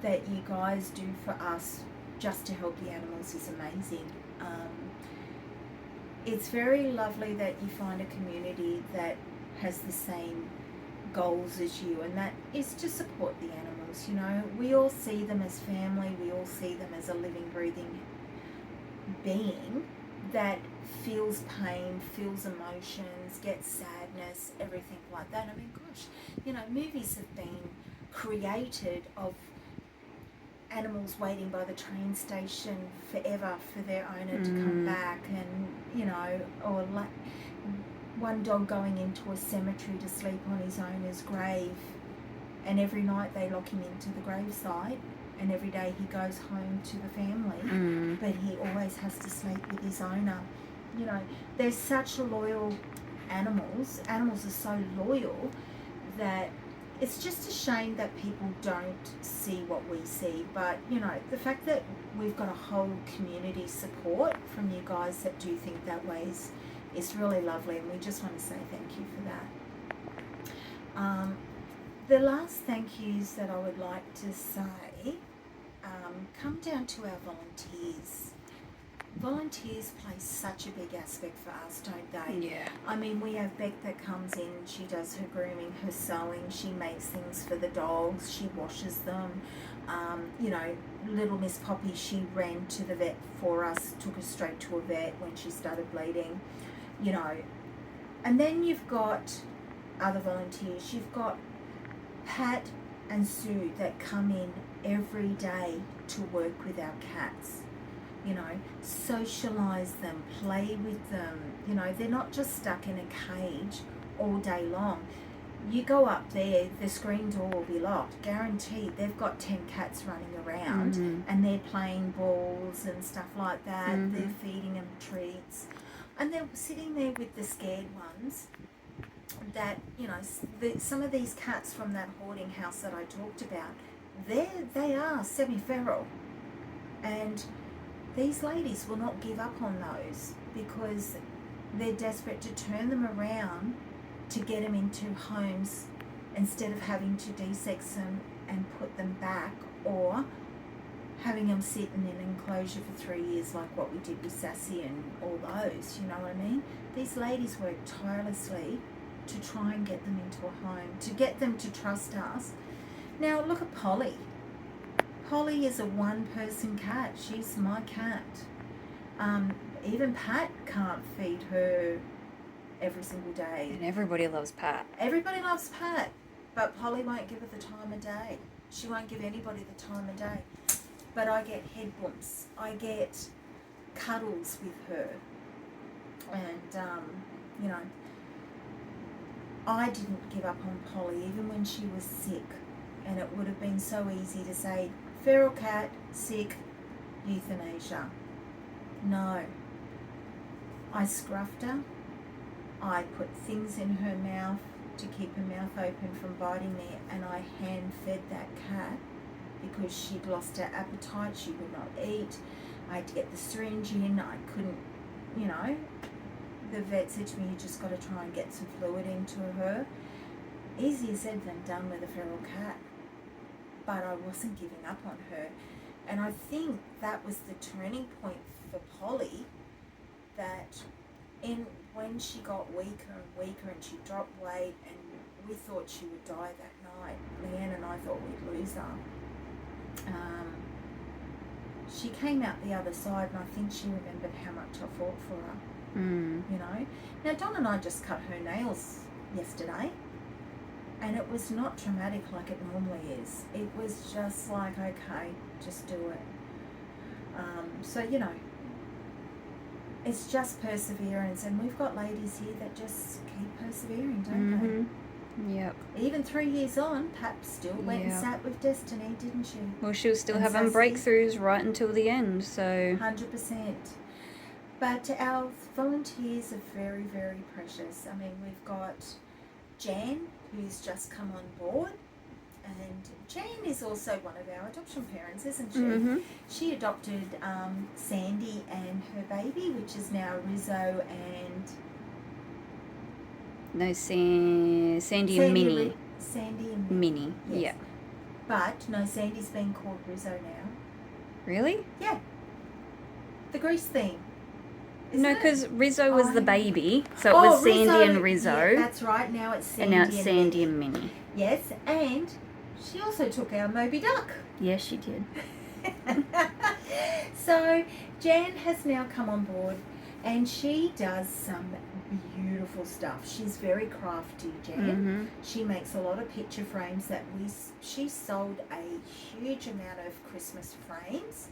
you guys do for us just to help the animals is amazing. It's very lovely that you find a community that has the same goals as you, and that is to support the animals. You know, we all see them as family, we all see them as a living, breathing being that feels pain, feels emotions, gets sadness, everything like that. I mean, gosh, you know, movies have been created of animals waiting by the train station forever for their owner to come back, and, you know, or one dog going into a cemetery to sleep on his owner's grave, and every night they lock him into the gravesite, and every day he goes home to the family, but he always has to sleep with his owner. You know, they're such loyal animals. Animals are so loyal that it's just a shame that people don't see what we see. But, you know, the fact that we've got a whole community support from you guys that do think that way is really lovely, and we just want to say thank you for that. The last thank yous that I would like to say come down to our volunteers. Volunteers play such a big aspect for us, don't they? Yeah. I mean, we have Beck that comes in, she does her grooming, her sewing, she makes things for the dogs, she washes them. You know, little Miss Poppy, she ran to the vet for us, took her straight to a vet when she started bleeding, you know. And then you've got other volunteers. You've got Pat and Sue that come in every day to work with our cats. You know, socialise them, play with them. You know, they're not just stuck in a cage all day long. You go up there, the screen door will be locked, guaranteed. They've got 10 cats running around, and they're playing balls and stuff like that. They're feeding them treats, and they're sitting there with the scared ones, that, you know, some of these cats from that hoarding house that I talked about, they are semi-feral, and these ladies will not give up on those because they're desperate to turn them around to get them into homes instead of having to de-sex them and put them back, or having them sit in an enclosure for 3 years like what we did with Sassy and all those, you know what I mean? These ladies work tirelessly to try and get them into a home, to get them to trust us. Now look at Polly. Polly is a one-person cat. She's my cat. Even Pat can't feed her every single day. And everybody loves Pat. Everybody loves Pat, but Polly won't give her the time of day. She won't give anybody the time of day. But I get head bumps. I get cuddles with her. And, you know, I didn't give up on Polly even when she was sick. And it would have been so easy to say, feral cat, sick, euthanasia. No. I scruffed her. I put things in her mouth to keep her mouth open from biting me, and I hand-fed that cat because she'd lost her appetite, she would not eat. I had to get the syringe in, I couldn't, you know. The vet said to me, you just got to try and get some fluid into her. Easier said than done with a feral cat. But I wasn't giving up on her. And I think that was the turning point for Polly, that when she got weaker and weaker and she dropped weight and we thought she would die that night, Leanne and I thought we'd lose her. She came out the other side, and I think she remembered how much I fought for her. You know. Now Don and I just cut her nails yesterday, and it was not traumatic like it normally is. It was just like, okay, just do it. So, you know, it's just perseverance, and we've got ladies here that just keep persevering, don't they? Yep. Even 3 years on, Pap still went and sat with Destiny, didn't she? Well, she was still And having Sassy. breakthroughs right until the end, so... 100%. But our volunteers are very, very precious. I mean, we've got Jan, who's just come on board. And Jan is also one of our adoption parents, isn't she? She adopted Sandy and her baby, which is now Rizzo and... No, Sandy and Minnie. Sandy and Minnie, yes. yeah. But, no, Sandy's been called Rizzo now. Really? Yeah. The Grease theme. No, because Rizzo was the baby, so it Oh, was Sandy Rizzo, and Rizzo. Yeah, that's right. Now it's Sandy and now it's Sandy and Minnie. Yes, and she also took our Moby Duck. Yes, she did. So Jan has now come on board, and she does some beautiful stuff. She's very crafty, Jan. She makes a lot of picture frames that she sold a huge amount of Christmas frames.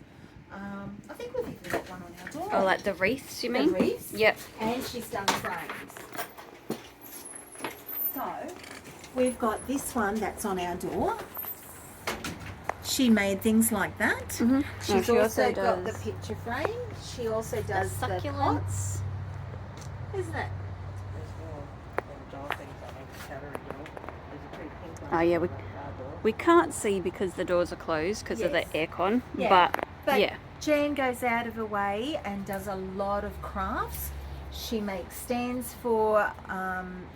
I think we've even got one on our door. Oh, like the wreaths, you mean? The wreaths. Yep. And she's done frames. So, we've got this one that's on our door. She made things like that. She's she also got the does picture frame. She also does the succulents. Isn't it? Oh, yeah, we can't see because the doors are closed because of the aircon, but yeah. Jan goes out of her way and does a lot of crafts. She makes stands for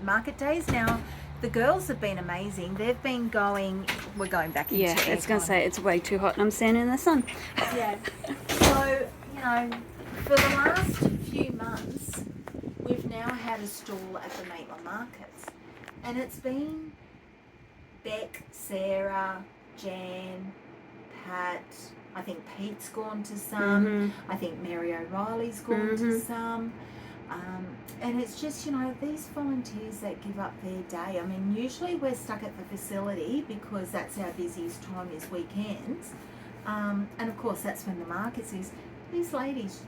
market days. Now, the girls have been amazing. They've been going, we're going back into Yeah, it's going to aircon. say it's way too hot and I'm standing in the sun. Yeah. So, you know, for the last few months, we've now had a stall at the Maitland markets. And it's been Beck, Sarah, Jan, Pat, I think Pete's gone to some, I think Mary O'Reilly's gone to some. And it's just, you know, these volunteers that give up their day. I mean, usually we're stuck at the facility because that's our busiest time is weekends. And of course, that's when the markets is. These ladies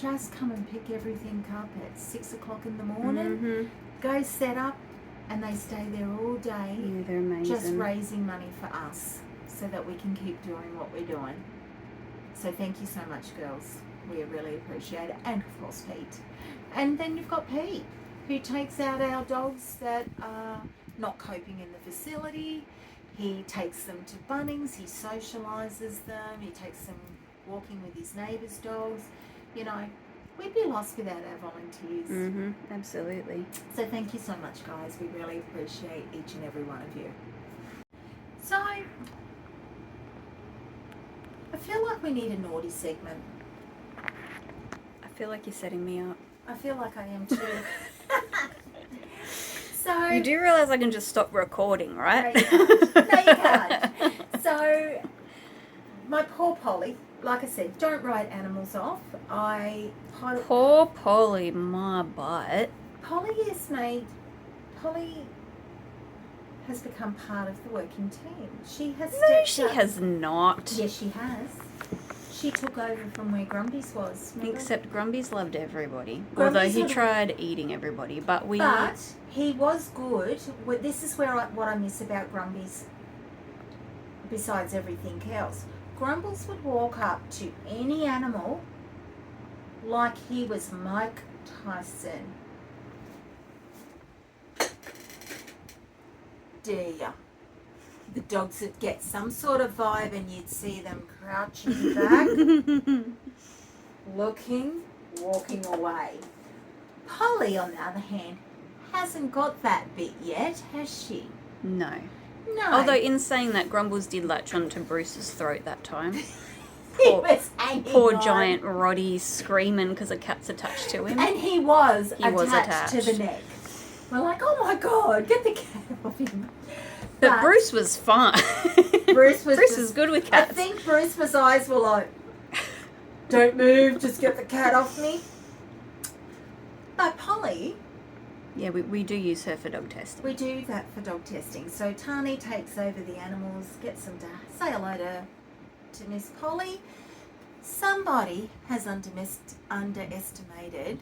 just come and pick everything up at 6 o'clock in the morning, go set up, and they stay there all day. Yeah, they're amazing. Just raising money for us so that we can keep doing what we're doing. So thank you so much, girls. We really appreciate it. And of course, Pete. And then you've got Pete, who takes out our dogs that are not coping in the facility. He takes them to Bunnings, he socialises them, he takes them walking with his neighbours' dogs. You know, we'd be lost without our volunteers. Absolutely. So thank you so much, guys. We really appreciate each and every one of you. So, I feel like we need a naughty segment. I feel like you're setting me up. I feel like I am too. So You do realise I can just stop recording, right? No, you can't. No, you can't. So, my poor Polly, like I said, don't write animals off. Poor Polly, my butt. Polly has become part of the working team. She has No, stepped she up. has not. Yes, she has. She took over from where Grumpy's was. Remember? Except Grumpy's loved everybody. Grumpy's Although he had- tried eating everybody, but we... But he was good. This is where what I miss about Grumpy's, besides everything else. Grumbles would walk up to any animal like he was Mike Tyson. Dear. The dogs would get some sort of vibe and you'd see them crouching back, looking, walking away. Polly, on the other hand, hasn't got that bit yet, has she? No. No. Although in saying that, Grumbles did latch onto Bruce's throat that time. he poor- was hanging Poor on. giant Roddy screaming because a cat's attached to him. And he was, He was attached to the neck. We're like, oh my God, get the cat off him. But Bruce was fine. Bruce was Bruce just- is good with I cats. think Bruce's eyes were like, don't move, just get the cat off me. But Polly, Yeah, we do use her for dog testing. we do that for dog testing. So Tani takes over the animals, gets them to say hello to Miss Polly. Somebody has underestimated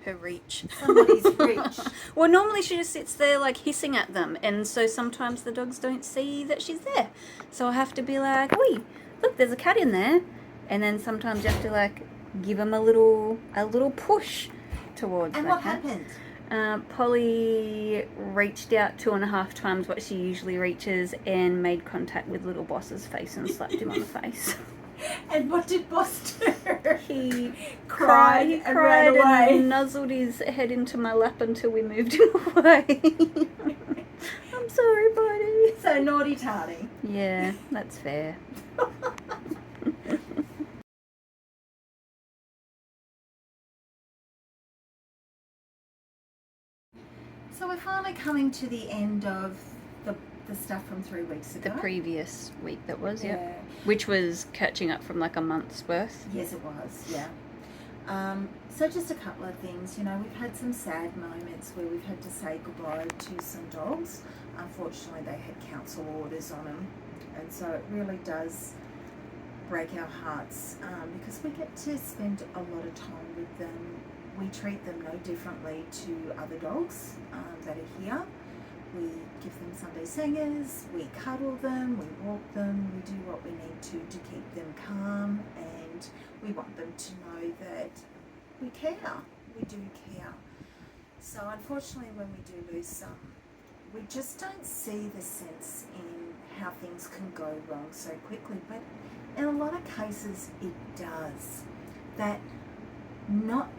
Her reach. somebody's reach. Well, normally she just sits there like hissing at them, and so sometimes the dogs don't see that she's there. So I have to be like, "Oi, look, there's a cat in there," and then sometimes you have to like give them a little push towards. And that what cat. happened? Polly reached out 2.5 times what she usually reaches and made contact with little Boss's face and slapped him on the face. And what did Boss do? He cried He and cried ran away. and nuzzled his head into my lap until we moved him away. I'm sorry, buddy. So naughty Tani. Yeah, that's fair. So we're finally coming to the end of the stuff from 3 weeks ago. The previous week that was, yeah. Yeah. Which was catching up from like a month's worth. Yes, it was, yeah. So just a couple of things. You know, we've had some sad moments where we've had to say goodbye to some dogs. Unfortunately, they had council orders on them. And so it really does break our hearts because we get to spend a lot of time with them. We treat them no differently to other dogs that are here. We give them Sunday singers, we cuddle them, we walk them, we do what we need to keep them calm, and we want them to know that we care. We do care. So unfortunately when we do lose some, we just don't see the sense in how things can go wrong so quickly, but in a lot of cases it does. That not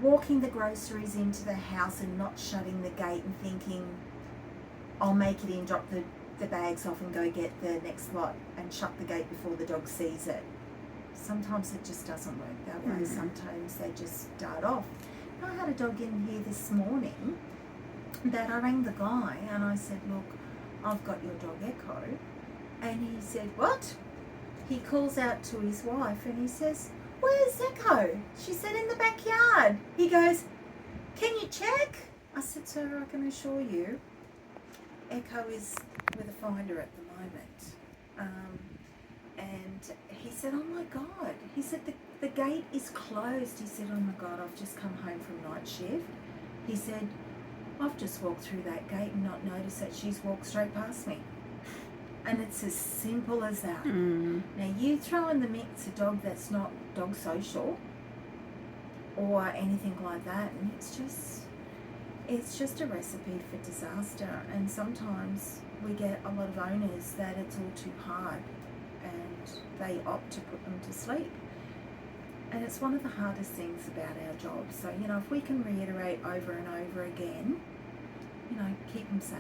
walking the groceries into the house and not shutting the gate and thinking, I'll make it in, drop the bags off and go get the next lot and shut the gate before the dog sees it. Sometimes it just doesn't work that way. Sometimes they just dart off. I had a dog in here this morning that I rang the guy and I said, look, I've got your dog Echo. And he said, what? He calls out to his wife and he says, where's Echo? She said, in the backyard. He goes, can you check? I said, sir, I can assure you, Echo is with a finder at the moment. And he said, oh my God. He said, the gate is closed. He said, oh my God, I've just come home from night shift. He said, I've just walked through that gate and not noticed that she's walked straight past me. And it's as simple as that. Now you throw in the mix a dog that's not dog social or anything like that, and it's just, it's just a recipe for disaster, and sometimes we get a lot of owners that it's all too hard and they opt to put them to sleep. And it's one of the hardest things about our job. So, you know, if we can reiterate over and over again, you know, keep them safe.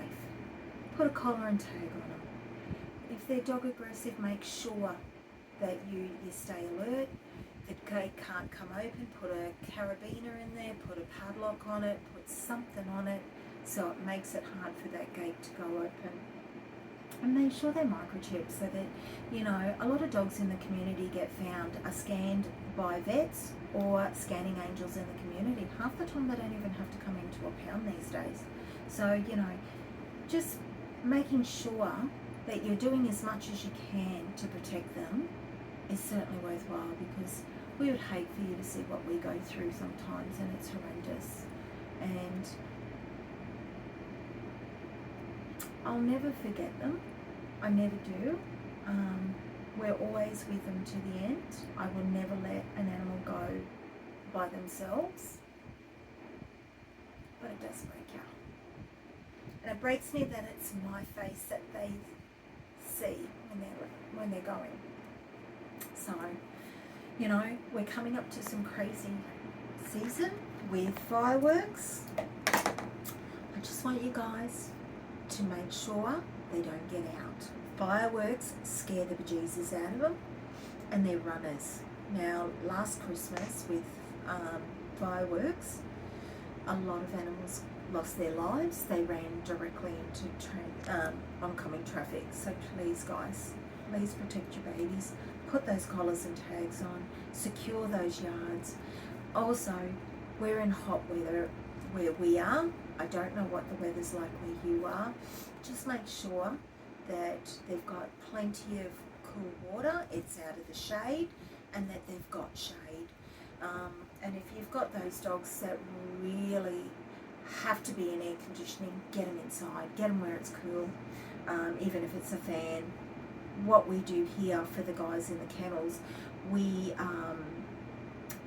Put a collar and tag on them. If they're dog aggressive, make sure that you stay alert. The gate can't come open, put a carabiner in there, put a padlock on it, put something on it so it makes it hard for that gate to go open. And make sure they're microchipped so that, you know, a lot of dogs in the community get found are scanned by vets or scanning angels in the community. Half the time they don't even have to come into a pound these days. So, you know, just making sure that you're doing as much as you can to protect them is certainly worthwhile, because we would hate for you to see what we go through sometimes, and it's horrendous. And I'll never forget them. I never do. We're always with them to the end. I will never let an animal go by themselves. But it does break out. And it breaks me that it's my face that they see when they're going. So, you know, we're coming up to some crazy season with fireworks. I just want you guys to make sure they don't get out. Fireworks scare the bejesus out of them, and they're runners. Now, last Christmas with fireworks, a lot of animals lost their lives. They ran directly into oncoming traffic. So please, guys, please protect your babies. Put those collars and tags on. Secure those yards. Also, we're in hot weather where we are. I don't know what the weather's like where you are. Just make sure that they've got plenty of cool water, it's out of the shade, and that they've got shade. And if you've got those dogs that really have to be in air conditioning, get them inside, get them where it's cool, even if it's a fan. What we do here for the guys in the kennels, we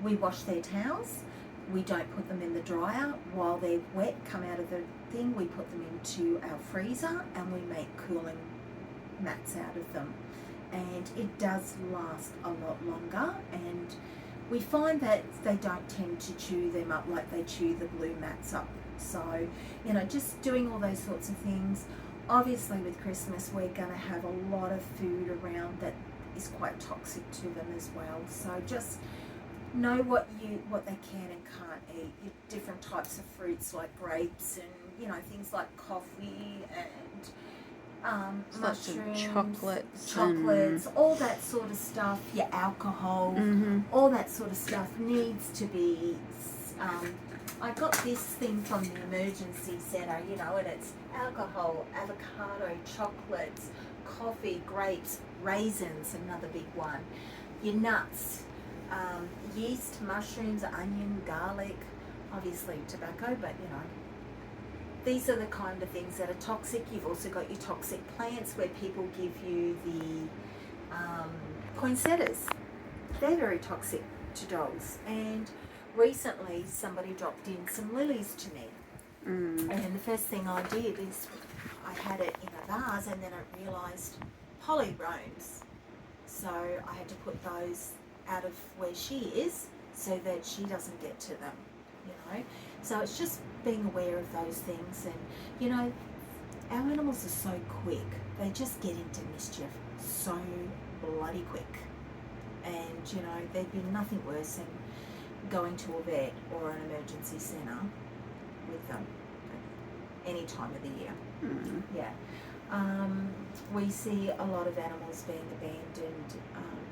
wash their towels. We don't put them in the dryer. While they're wet, come out of the thing, we put them into our freezer and we make cooling mats out of them. And it does last a lot longer, and we find that they don't tend to chew them up like they chew the blue mats up. So, you know, just doing all those sorts of things. Obviously with Christmas we're going to have a lot of food around that is quite toxic to them as well. So just know what they can and can't eat. Your different types of fruits like grapes and, you know, things like coffee and mushrooms, chocolates, all that sort of stuff. Your alcohol, all that sort of stuff needs to be. I got this thing from the emergency centre, you know, and it's alcohol, avocado, chocolates, coffee, grapes, raisins, another big one. Your nuts. Yeast, mushrooms, onion, garlic, obviously tobacco, but you know, these are the kind of things that are toxic. You've also got your toxic plants where people give you the poinsettias. They're very toxic to dogs. And recently somebody dropped in some lilies to me. And the first thing I did is I had it in a vase, and then I realised polyrhomes. So I had to put those out of where she is so that she doesn't get to them, you know. So it's just being aware of those things. And you know, our animals are so quick, they just get into mischief so bloody quick. And you know, there'd be nothing worse than going to a vet or an emergency centre with them at any time of the year. Yeah. We see a lot of animals being abandoned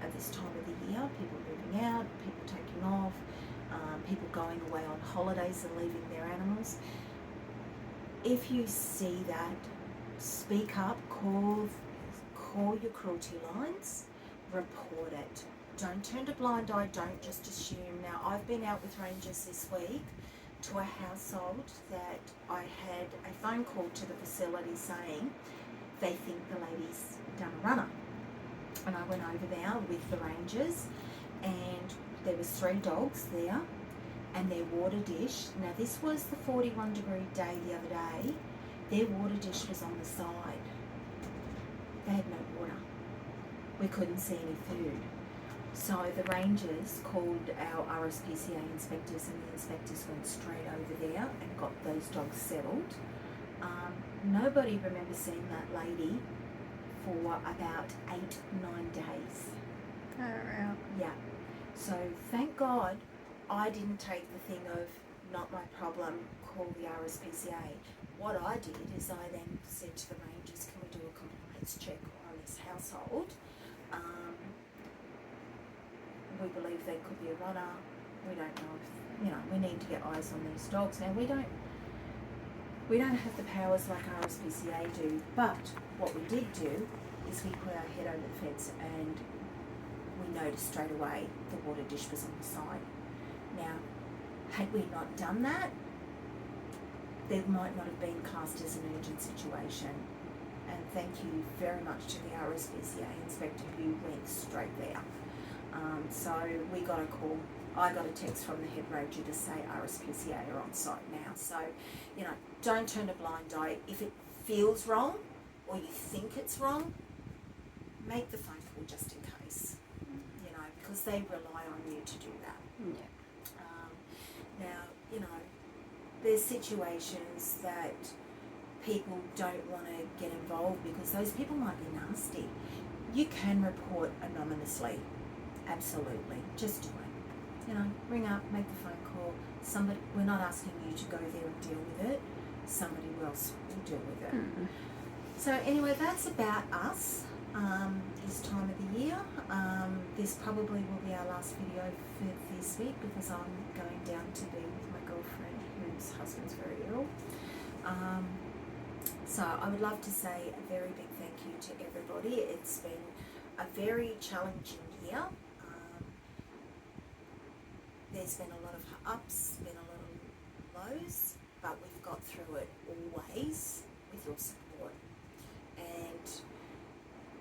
at this time of the year. People moving out, people taking off, people going away on holidays and leaving their animals. If you see that, speak up, call your cruelty lines, report it. Don't turn a blind eye, don't just assume. Now, I've been out with rangers this week to a household that I had a phone call to the facility saying they think the lady's done a runner. And I went over there with the rangers, and there was 3 dogs there, and their water dish, now this was the 41-degree day the other day, their water dish was on the side. They had no water. We couldn't see any food. So the rangers called our RSPCA inspectors, and the inspectors went straight over there and got those dogs settled. Nobody remembers seeing that lady for about 8-9 days. Yeah. So thank God I didn't take the thing of not my problem, call the RSPCA. What I did is I then said to the rangers, can we do a compliance check on this household? We believe there could be a runner. We don't know if, we need to get eyes on these dogs. Now we don't have the powers like RSPCA do, but what we did do is we put our head over the fence and we noticed straight away the water dish was on the side. Now, had we not done that, there might not have been classed as an urgent situation. And thank you very much to the RSPCA inspector who went straight there. So we got a call. I got a text from the head ranger to say RSPCA are on site now. So, don't turn a blind eye. If it feels wrong or you think it's wrong, make the phone call just in case, because they rely on you to do that. Yeah. Now, there's situations that people don't want to get involved because those people might be nasty. You can report anonymously, absolutely. Just do it. Ring up, make the phone call. Somebody, we're not asking you to go there and deal with it. Somebody else will deal with it. Mm-hmm. So anyway, that's about us this time of the year. This probably will be our last video for this week because I'm going down to be with my girlfriend whose husband's very ill. So I would love to say a very big thank you to everybody. It's been a very challenging year. There's been a lot of ups, been a lot of lows, but we've got through it always with your support. And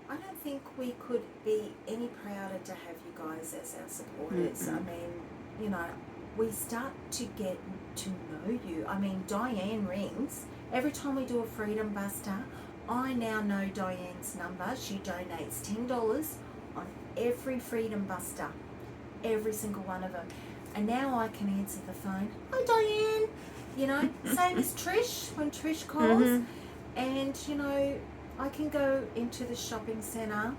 I don't think we could be any prouder to have you guys as our supporters. Mm-hmm. I mean, we start to get to know you. I mean, Diane rings. Every time we do a Freedom Buster, I now know Diane's number. She donates $10 on every Freedom Buster, every single one of them. And now I can answer the phone. Hi, Diane. Same as Trish when Trish calls. Mm-hmm. And, I can go into the shopping centre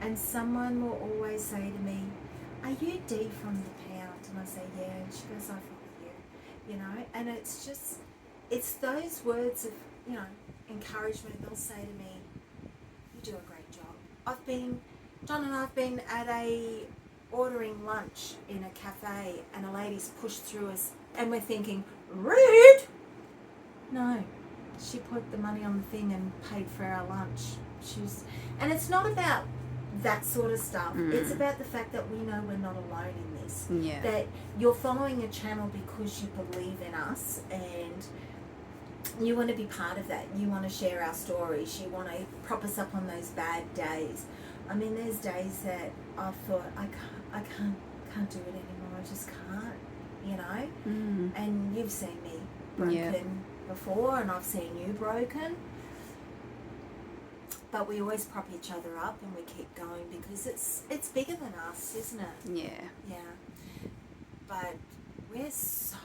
and someone will always say to me, are you Dee from the Pound? And I say, yeah. And she goes, I follow you. And it's just, it's those words of, encouragement. They'll say to me, you do a great job. John and I have been at ordering lunch in a cafe and a lady's pushed through us and we're thinking, rude! No, she put the money on the thing and paid for our lunch. And it's not about that sort of stuff. It's about the fact that we know we're not alone in this. Yeah. That you're following a channel because you believe in us and you want to be part of that. You want to share our stories. You want to prop us up on those bad days. I mean, there's days that I've thought, I can't do it anymore. I just can't, And you've seen me broken before, and I've seen you broken. But we always prop each other up, and we keep going because it's bigger than us, isn't it? Yeah. Yeah. But we're so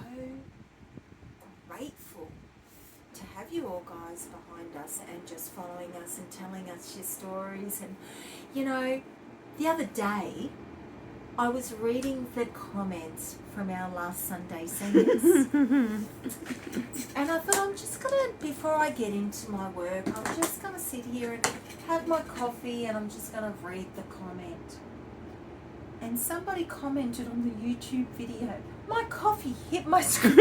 grateful to have you all guys behind us and just following us and telling us your stories. And the other day I was reading the comments from our last Sunday singers and I thought I'm just gonna, before I get into my work, I'm just gonna sit here and have my coffee and I'm just gonna read the comment. And somebody commented on the YouTube video, my coffee hit my screen.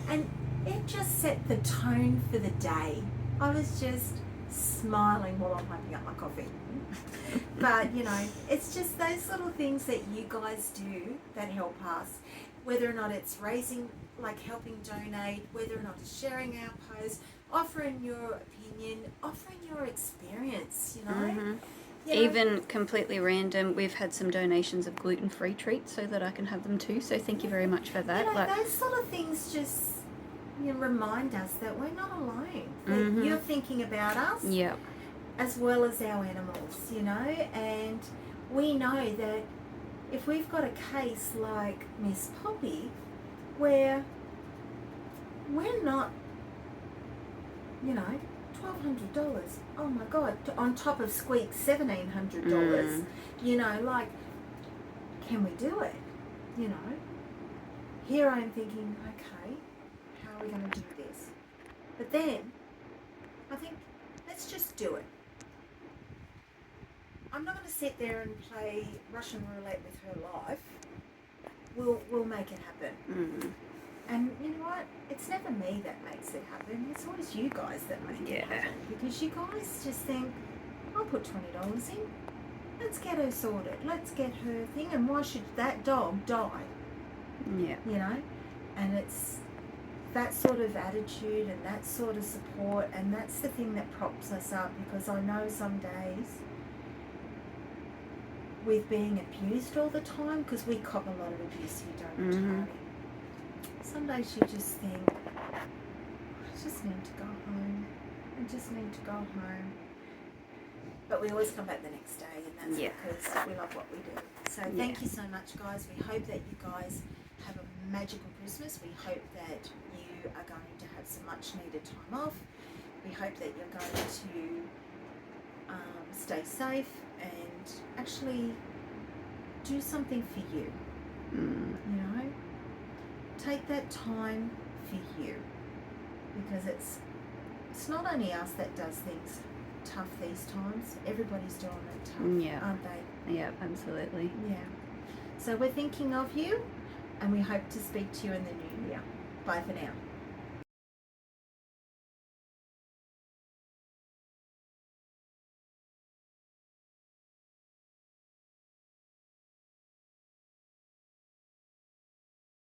And it just set the tone for the day. I was just smiling while I'm hyping up my coffee. But, it's just those little things that you guys do that help us. Whether or not it's helping donate, whether or not it's sharing our posts, offering your opinion, offering your experience, You know, Even completely random, we've had some donations of gluten-free treats so that I can have them too. So thank you very much for that. you know, those sort of things just remind us that we're not alone. That Mhm. you're thinking about us yeah, as well as our animals, and we know that if we've got a case like Miss Poppy, where we're not, $1,200. Oh my God! On top of Squeak's $1,700. Can we do it? Here I'm thinking, okay, how are we going to do this? But then I think, let's just do it. I'm not going to sit there and play Russian roulette with her life. We'll make it happen. mm. And you know what? It's never me that makes it happen. It's always you guys that make it happen. Because you guys just think, I'll put $20 in. Let's get her sorted. Let's get her thing. And why should that dog die? yeah, And it's that sort of attitude and that sort of support, and that's the thing that props us up, because I know some days with being abused all the time, because we cop a lot of abuse here, don't we, Mhm. Tony? Some days you just think, I just need to go home. I just need to go home. But we always come back the next day, and that's Yeah. because we love what we do. So thank you so much, guys. We hope that you guys have a magical Christmas. We hope that you are going to have some much needed time off. We hope that you're going to stay safe and actually do something for you. Take that time for you, because it's not only us that does things tough these times. Everybody's doing it tough, Yeah. aren't they? Yeah, absolutely. Yeah. So we're thinking of you, and we hope to speak to you in the new year. Bye for now.